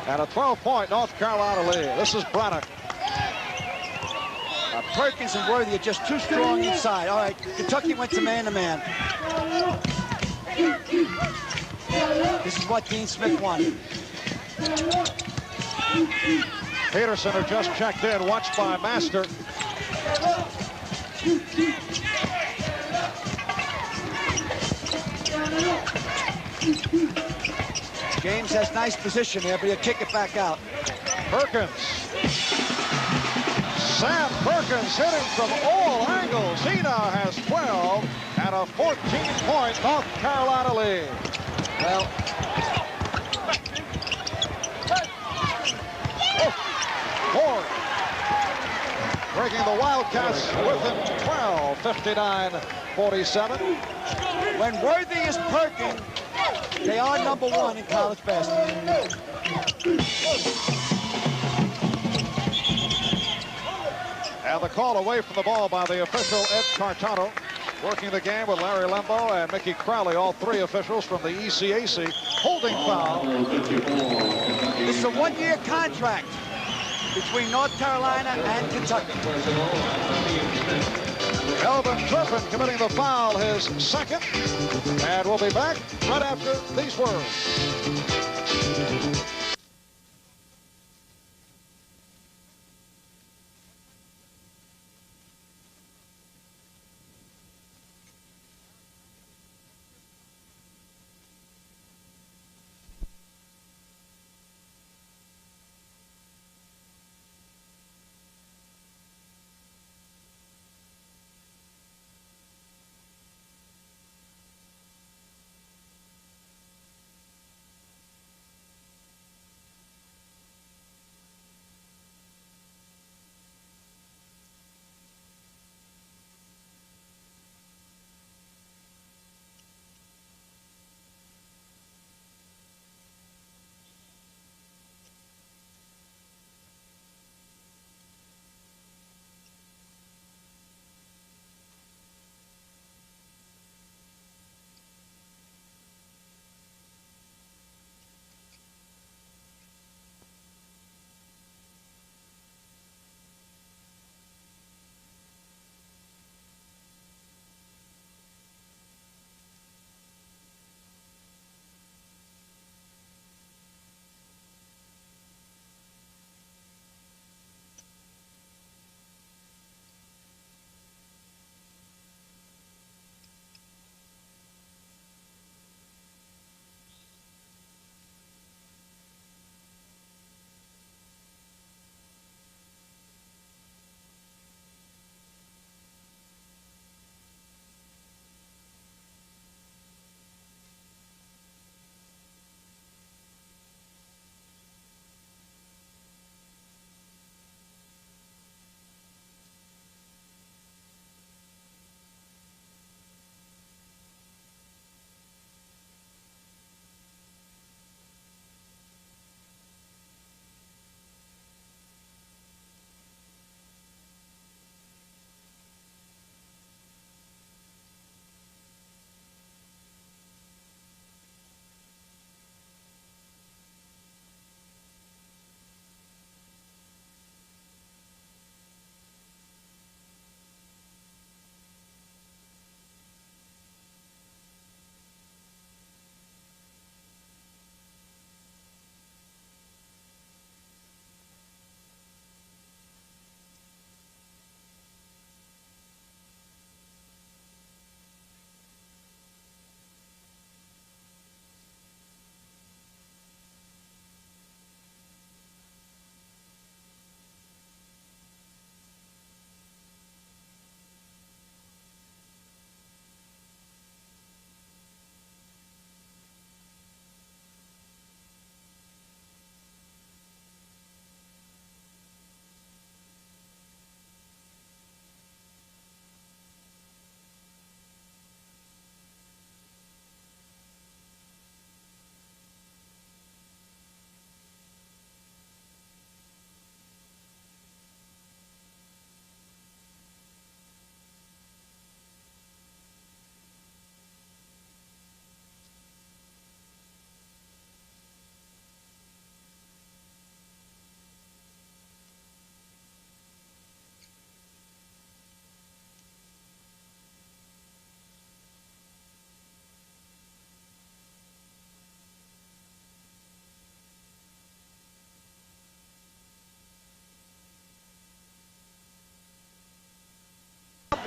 And a 12-point North Carolina lead. This is Braddock. Perkins and Worthy are just too strong inside. All right, Kentucky went to man-to-man. This is what Dean Smith wanted. Peterson, who just checked in, watched by Master. James has nice position there, but he'll kick it back out. Perkins. Sam Perkins hitting from all angles. He now has 12 and a 14-point North Carolina lead. Well, Ford breaking the Wildcats within 12, 59-47. when Worthy is Perkins, they are #1 in college basketball. And the call away from the ball by the official Ed Cartano, working the game with Larry Lembo and Mickey Crowley, all three officials from the ECAC. Holding foul. This is a one-year contract between North Carolina and Kentucky. Elvin Turpin committing the foul, his second. And we'll be back right after these words.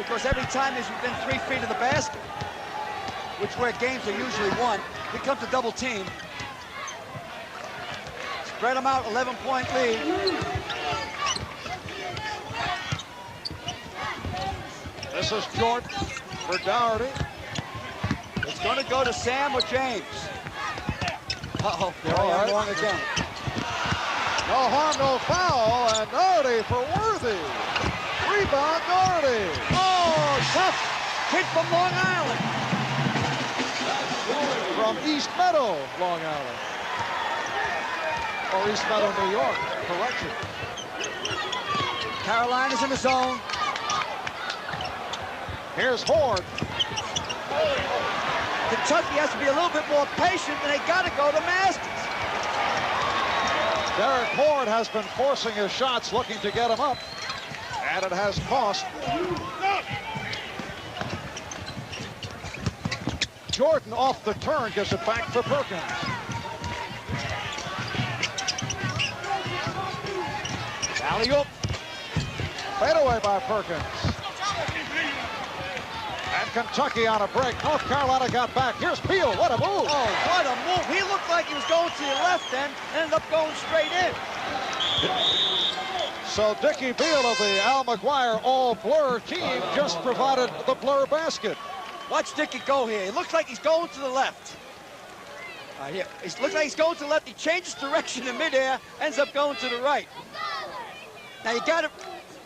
because every time he's within 3 feet of the basket, which where games are usually won, here comes a double team. Spread them out, 11-point lead. This is Jordan for Doherty. It's going to go to Sam or James. Uh-oh, there I am wrong again. No harm, no foul, and Doherty for Worthy. Rebound, Doherty. Oh, tough kid from Long Island. From East Meadow, Long Island. Or East Meadow, New York. Correction. Carolina's in the zone. Here's Horde. Kentucky has to be a little bit more patient, and they got to go to Masters. Derek Horde has been forcing his shots, looking to get him up, and it has cost. Jordan off the turn gives it back to Perkins. Alley-oop. Fade away by Perkins. And Kentucky on a break. North Carolina got back. Here's Beal. What a move. Oh, what a move. He looked like he was going to the left end, ended up going straight in. So Dickie Beal of the Al McGuire all-blur team just provided the blur basket. Watch Dickie go here. It looks like he's going to the left. Here. It looks like he's going to the left. He changes direction in midair, ends up going to the right. Now you got to,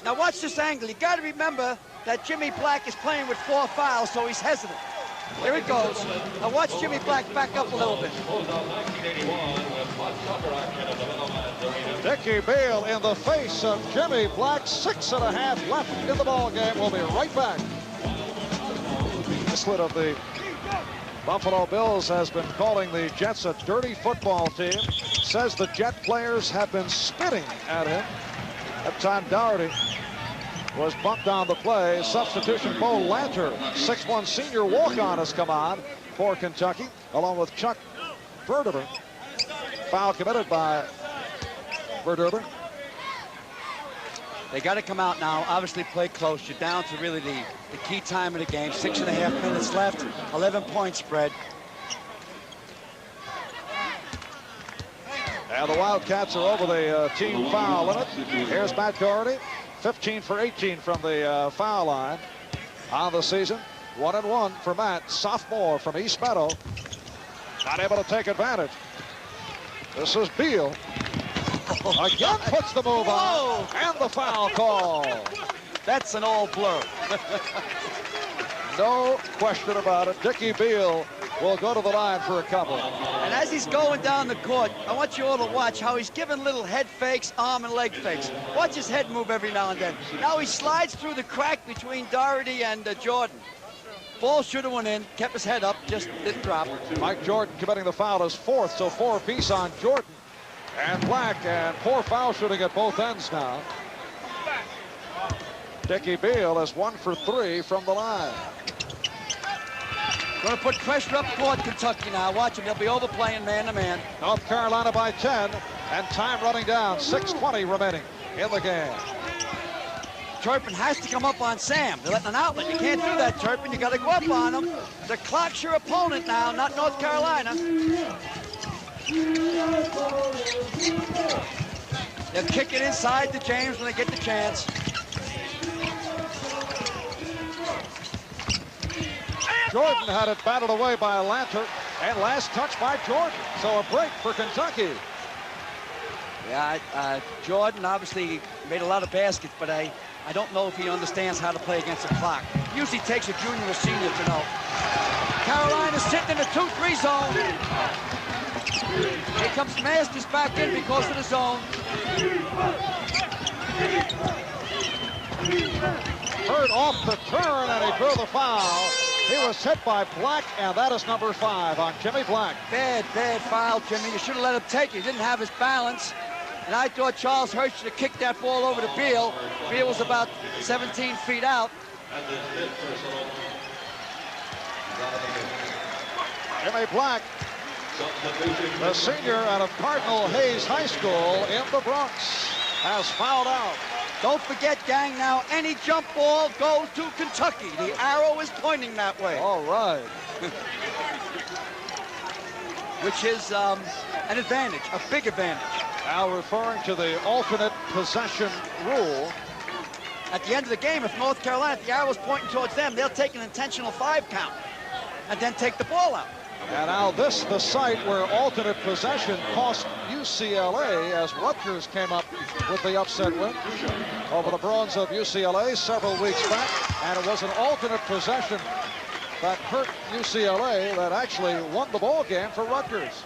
now watch this angle. You got to remember that Jimmy Black is playing with 4 fouls, so he's hesitant. Here it goes. Now watch Jimmy Black back up a little bit. Dickie Beal in the face of Jimmy Black. 6.5 left in the ball game. We'll be right back. This of the Buffalo Bills has been calling the Jets a dirty football team. Says the Jet players have been spitting at him. That time Doherty was bumped on the play. Substitution Bo Lanter, 6'1" senior walk-on, has come on for Kentucky, along with Chuck Verderber. Foul committed by Verderber. They got to come out now, obviously play close. You're down to really the key time of the game. 6.5 minutes left, 11-point spread. And the Wildcats are over the team foul limit. Here's Matt Doherty, 15 for 18 from the foul line on the season. 1-1 for Matt, sophomore from East Meadow. Not able to take advantage. This is Beal. Again puts the move on, and the foul call. That's an all blur. No question about it. Dickie Beal will go to the line for a couple. And as he's going down the court, I want you all to watch how he's giving little head fakes, arm and leg fakes. Watch his head move every now and then. Now he slides through the crack between Doherty and Jordan. Ball should have went in, kept his head up, just didn't drop. Mike Jordan committing the foul is fourth, so 4 apiece on Jordan and Black, and poor foul shooting at both ends now. Dickie Beal is 1 for 3 from the line. Going to put pressure up court, Kentucky now. Watch him, they'll be overplaying man-to-man. North Carolina by 10, and time running down, 6:20 remaining in the game. Turpin has to come up on Sam. They're letting an outlet. You can't do that, Turpin. You got to go up on him. The clock's your opponent now, not North Carolina. They'll kick it inside to James when they get the chance. Jordan had it battled away by Lanter, and last touch by Jordan. So a break for Kentucky. Yeah, Jordan obviously made a lot of baskets, but I don't know if he understands how to play against the clock. Usually takes a junior or senior to know. Carolina's sitting in the 2-3 zone. Here comes Masters back in because of the zone. Hurt off the turn, and he drew the foul. He was hit by Black, and that is number 5 on Jimmy Black. Bad foul, Jimmy. You should have let him take it. He didn't have his balance. And I thought Charles Hurst should have kicked that ball over to Beal. Beal was about 17 feet out. Jimmy Black, the senior out of Cardinal Hayes High School in the Bronx, has fouled out. Don't forget, gang, now any jump ball goes to Kentucky. The arrow is pointing that way. All right. Which is an advantage, a big advantage. Now referring to the alternate possession rule. At the end of the game, if North Carolina, if the arrow's pointing towards them, they'll take an intentional 5 count and then take the ball out. And now this, the site where alternate possession cost UCLA as Rutgers came up with the upset win over the Bruins of UCLA several weeks back. And it was an alternate possession that hurt UCLA that actually won the ball game for Rutgers.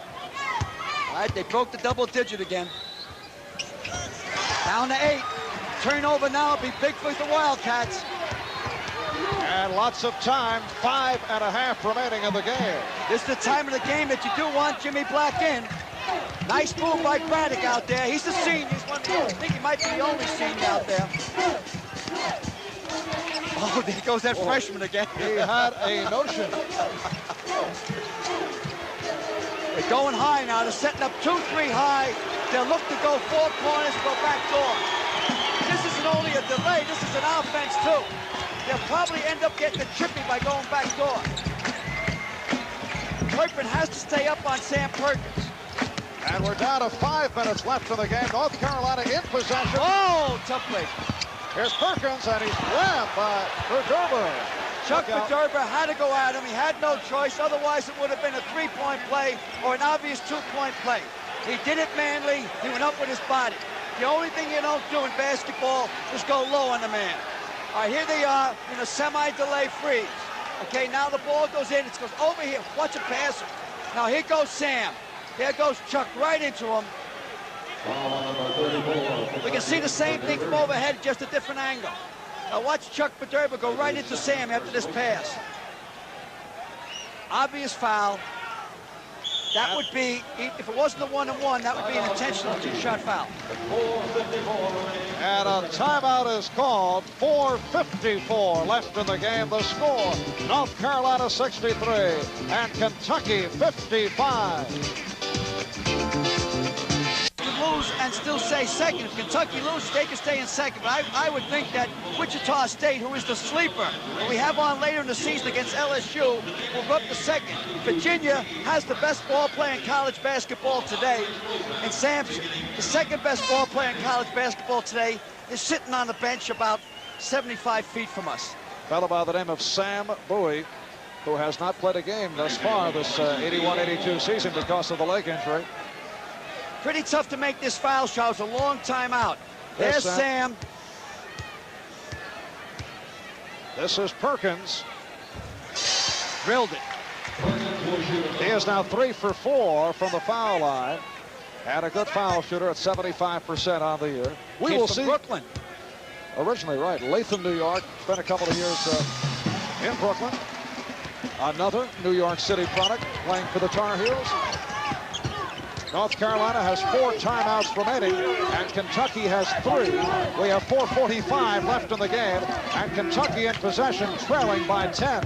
All right, they broke the double digit again. Down to 8. Turnover now, be big for the Wildcats. And lots of time, 5.5 remaining in the game. This is the time of the game that you do want Jimmy Black in. Nice move by Braddock out there. He's the senior. He's one of the, I think he might be the only senior out there. Oh, there goes that freshman again. He had a notion. They're going high now. They're setting up 2-3 high. They'll look to go 4 corners, go back door. This isn't only a delay, this is an offense too. They'll probably end up getting a trippy by going back door. Turpin has to stay up on Sam Perkins. And we're down to 5 minutes left in the game. North Carolina in possession. Oh, tough play. Here's Perkins, and he's grabbed by Verderber. Chuck Verderber had to go at him. He had no choice. Otherwise, it would have been a 3-point play or an obvious 2-point play. He did it manly. He went up with his body. The only thing you don't do in basketball is go low on the man. All right, here they are in a semi-delay freeze. Okay, now the ball goes in. It goes over here. Watch it pass him. Now here goes Sam. Here goes Chuck right into him. We can see the same thing from overhead, just a different angle. Now watch Chuck Verderber go right into Sam after this pass. Obvious foul. That would be, if it wasn't a 1-on-1, that would be an intentional 2-shot foul. And a timeout is called. 4:54 left in the game. The score, North Carolina 63 and Kentucky 55. Lose and still say second. If Kentucky loses, they can stay in second. But I would think that Wichita State, who is the sleeper that we have on later in the season against LSU, will go up to second. Virginia has the best ball player in college basketball today. And Sampson, the second best ball player in college basketball today, is sitting on the bench about 75 feet from us. A fellow by the name of Sam Bowie, who has not played a game thus far this 81-82 season because of the leg injury. Pretty tough to make this foul shot. It was a long time out. There's Sam. This is Perkins. Drilled it. He is now 3 for 4 from the foul line. And a good foul shooter at 75% on the year. We will see. Brooklyn. Originally, right. Latham, New York. Spent a couple of years in Brooklyn. Another New York City product playing for the Tar Heels. North Carolina has 4 timeouts remaining, and Kentucky has 3. We have 4:45 left in the game, and Kentucky in possession, trailing by 10.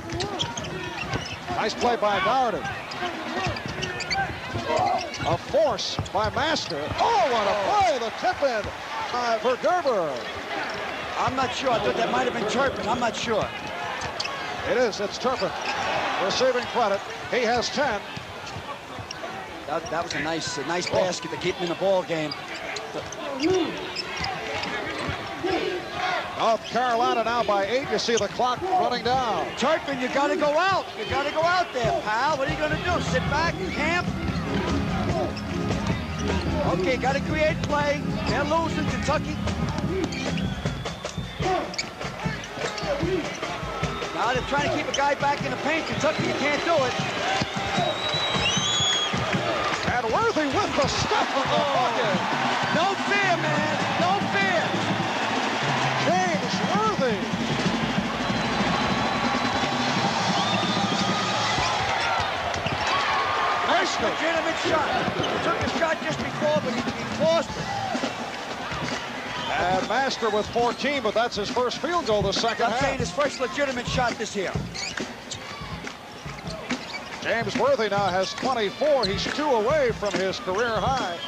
Nice play by Doherty. A force by Master. Oh, what a play! The tip-in by Verderber. I'm not sure. I thought that might have been Turpin. I'm not sure. It is. It's Turpin receiving credit. He has 10. That was a nice basket to keep him in the ball game. North Carolina now by 8. You see the clock running down. Turpin, you got to go out. You got to go out there, pal. What are you going to do? Sit back and camp? Okay, got to create play. They're losing, Kentucky. Now they're trying to keep a guy back in the paint. Kentucky, you can't do it. And Worthy with the stuff in the bucket. No fear, man. No fear. James Worthy. Nice legitimate shot. He took a shot just before, but he forced it. And Master with 14, but that's his first field goal the second half. I'm saying his first legitimate shot this year. James Worthy now has 24. He's 2 away from his career high.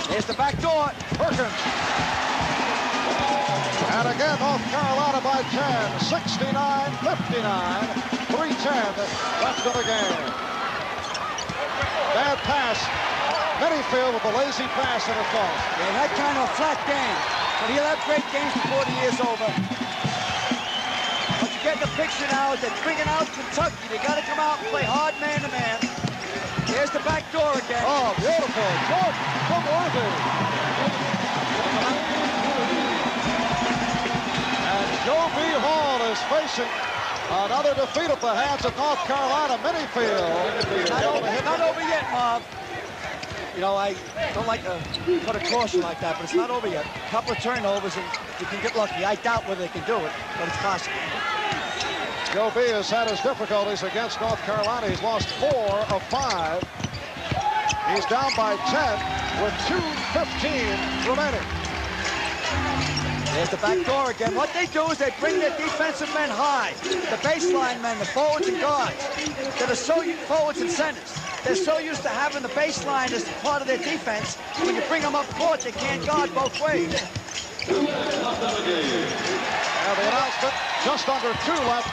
There's the back door. Perkins. And again, North Carolina by 10, 69-59, 3:10 left in the game. Bad pass. Minifield with a lazy pass and a toss. Yeah, that kind of flat game. But he'll have great games before the year's over. What you get in the picture now is they're bringing out Kentucky. They got to come out and play hard man-to-man. Here's the back door again. Oh, beautiful. Jordan from Worthy. And Joe B. Hall is facing another defeat at the hands of North Carolina. Minifield. Not over yet, Marv. You know, I don't like to put a caution like that, but it's not over yet. A couple of turnovers, and you can get lucky. I doubt whether they can do it, but it's possible. Joe B. has had his difficulties against North Carolina. He's lost 4 of 5. He's down by 10 with 2:15 remaining. There's the back door again. What they do is they bring their defensive men high. The baseline men, the forwards and guards, that are so forwards and centers. They're so used to having the baseline as part of their defense. When you bring them up court, they can't guard both ways. And the announcement, just under 2 left.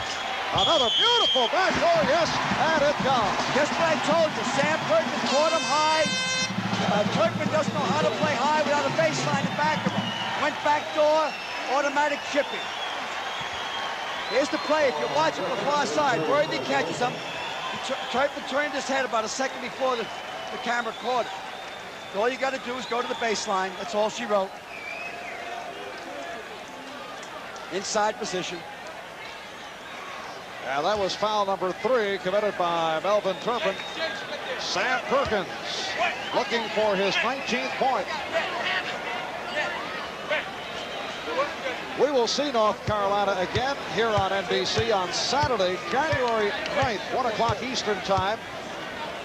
Another beautiful backdoor, yes, and it comes. Just what I told you, Sam Perkins caught him high. Turkman doesn't know how to play high without a baseline in back of him. Went backdoor, automatic chipping. Here's the play. If you're watching from the far side, Worthy catches him. Turkman turned his head about a second before the camera caught it. So all you got to do is go to the baseline. That's all she wrote. Inside position. And that was foul number 3 committed by Melvin Turpin. Sam Perkins looking for his 19th point. We will see North Carolina again here on NBC on Saturday, January 9th, 1 o'clock Eastern time.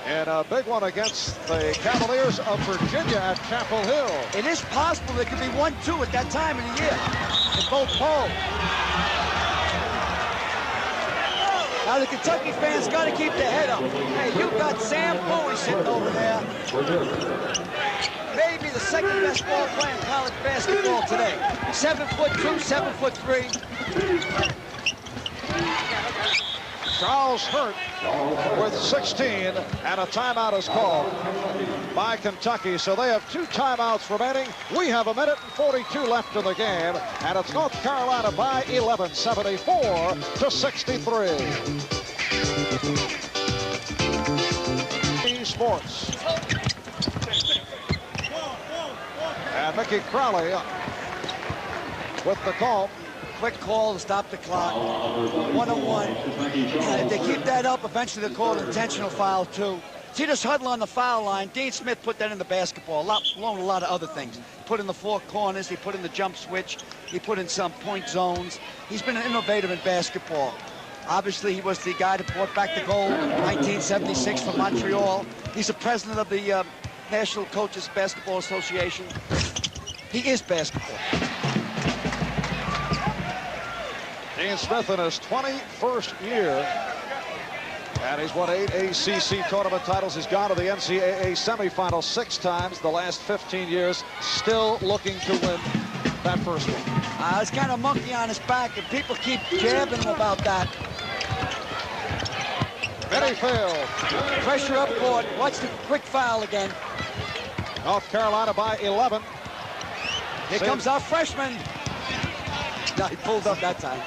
And a big one against the Cavaliers of Virginia at Chapel Hill. It is possible there could be 1-2 at that time of the year in both polls. Now the Kentucky fans got to keep their head up. Hey, you got Sam Bowie sitting over there. Maybe the second best ball player in college basketball today. 7'2", 7'3". Charles Hurt with 16, and a timeout is called by Kentucky. So they have 2 timeouts remaining. We have 1 minute and 42 left in the game, and it's North Carolina by 11, 74-63. Sports. And Mickey Crowley with the call. Quick call to stop the clock. 101. And if they keep that up, eventually they'll call an intentional foul too. See this huddle on the foul line? Dean Smith put that in the basketball, along with a lot of other things. Put in the 4 corners, he put in the jump switch, he put in some point zones. He's been innovative in basketball. Obviously, he was the guy that brought back the gold in 1976 from Montreal. He's the president of the National Coaches Basketball Association. He is basketball. Dean Smith in his 21st year, and he's won 8 ACC tournament titles. He's gone to the NCAA semifinals 6 times the last 15 years, still looking to win that first one. He's got a monkey on his back, and people keep jabbing him about that. Minifield. Pressure up court. Watch the quick foul again. North Carolina by 11. Here comes our freshman. No, he pulled up that time.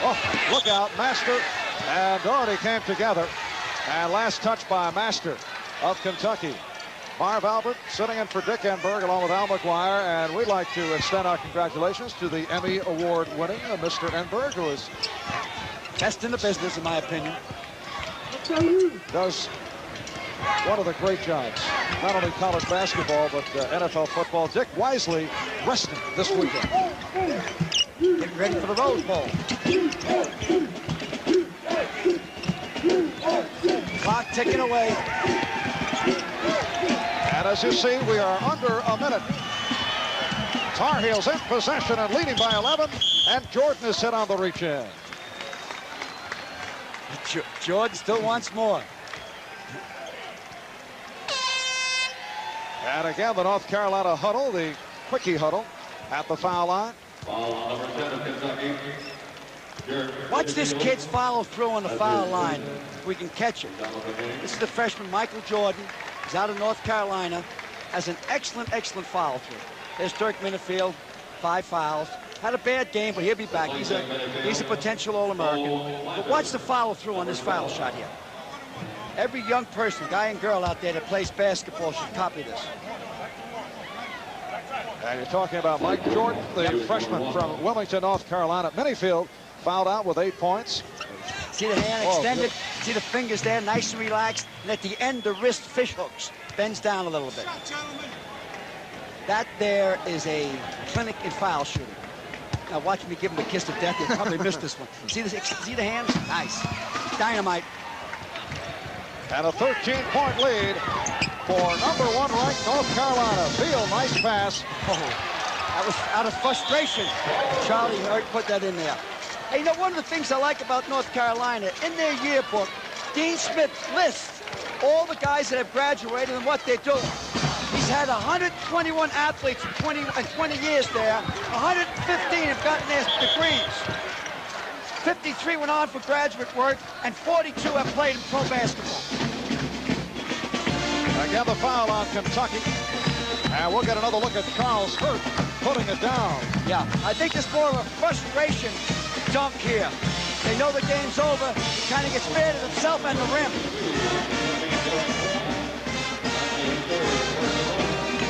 Oh, look out. Master and Doherty came together. And last touch by Master of Kentucky. Marv Albert sitting in for Dick Enberg along with Al McGuire. And we'd like to extend our congratulations to the Emmy Award winning Mr. Enberg, who is best in the business, in my opinion. Does one of the great jobs, not only college basketball, but NFL football. Dick Wisely resting this weekend. Getting ready for the Rose Bowl. Clock ticking away. And as you see, we are under a minute. Tar Heels in possession and leading by 11, and Jordan is hit on the reach in. Jordan still wants more. And again, the North Carolina huddle, the quickie huddle. at the foul line. Watch this kid's follow through on the foul line. If we can catch it. This is the freshman Michael Jordan. He's out of North Carolina. Has an excellent follow through. There's Dirk Minifield, 5 fouls. Had a bad game, but he'll be back. He's a potential All-American. But watch the follow through on this foul shot here. Every young person, guy and girl out there that plays basketball should copy this. And you're talking about Mike Jordan, the freshman from Wilmington, North Carolina. Minifield fouled out with 8 points. See the hand extended? See the fingers there, nice and relaxed. And at the end, the wrist fish hooks. Bends down a little bit. That there is a clinic in foul shooting. Now watch me give him the kiss of death. He'll probably miss this one. See the hands? Nice. Dynamite. And a 13-point lead for #1 ranked North Carolina. Field, nice pass. Oh, that was out of frustration. Charlie Hurt put that in there. Hey, you know, one of the things I like about North Carolina, in their yearbook, Dean Smith lists all the guys that have graduated and what they do. He's had 121 athletes in 20 years there. 115 have gotten their degrees. 53 went on for graduate work, and 42 have played in pro basketball. Again, the foul on Kentucky. And we'll get another look at Charles Hurt putting it down. Yeah, I think it's more of a frustration dunk here. They know the game's over. He kind of gets mad at himself and the rim.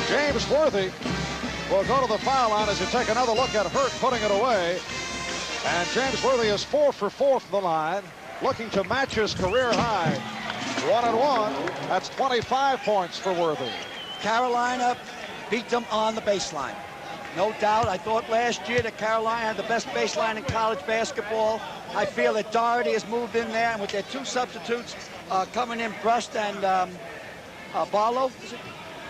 James Worthy will go to the foul line as you take another look at Hurt putting it away. And James Worthy is 4 for 4 from the line, looking to match his career high. 1-1. That's 25 points for Worthy. Carolina beat them on the baseline. No doubt. I thought last year that Carolina had the best baseline in college basketball. I feel that Doherty has moved in there, and with their 2 substitutes coming in, Brust and Barlow, is it?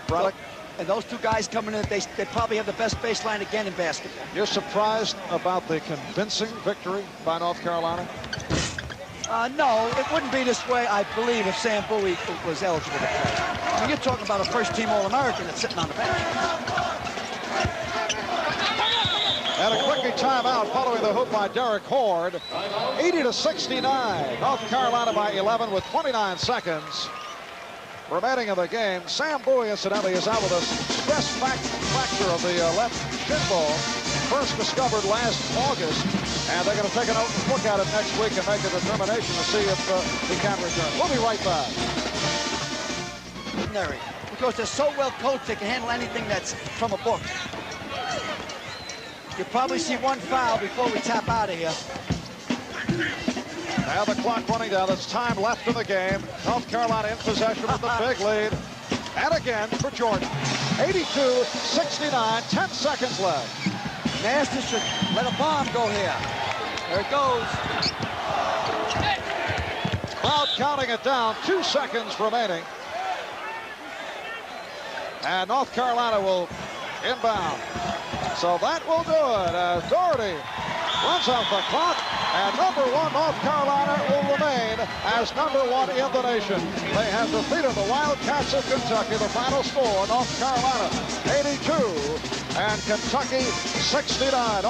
Braddock. And those 2 guys coming in, they probably have the best baseline again in basketball. You're surprised about the convincing victory by North Carolina? No, it wouldn't be this way, I believe, if Sam Bowie was eligible to play. I mean, you're talking about a first-team All-American that's sitting on the bench. And a quickie timeout following the hoop by Derek Horde. 80-69. North Carolina by 11 with 29 seconds remaining in the game. Sam Bowie, incidentally, is out with a stress fracture of the left shin bone, first discovered last August. And they're going to take a look at it next week and make a determination to see if he can return. We'll be right back. Because they're so well coached, they can handle anything that's from a book. You'll probably see 1 foul before we tap out of here. Now the clock running down. There's time left in the game. North Carolina in possession with the big lead. And again for Jordan. 82-69, 10 seconds left. Masters should let a bomb go here. There it goes. Crowd counting it down. 2 seconds remaining. And North Carolina will inbound. So that will do it as Doherty runs out the clock. And #1 North Carolina will remain as #1 in the nation. They have defeated the Wildcats of Kentucky. The final score, North Carolina 82 and Kentucky 69.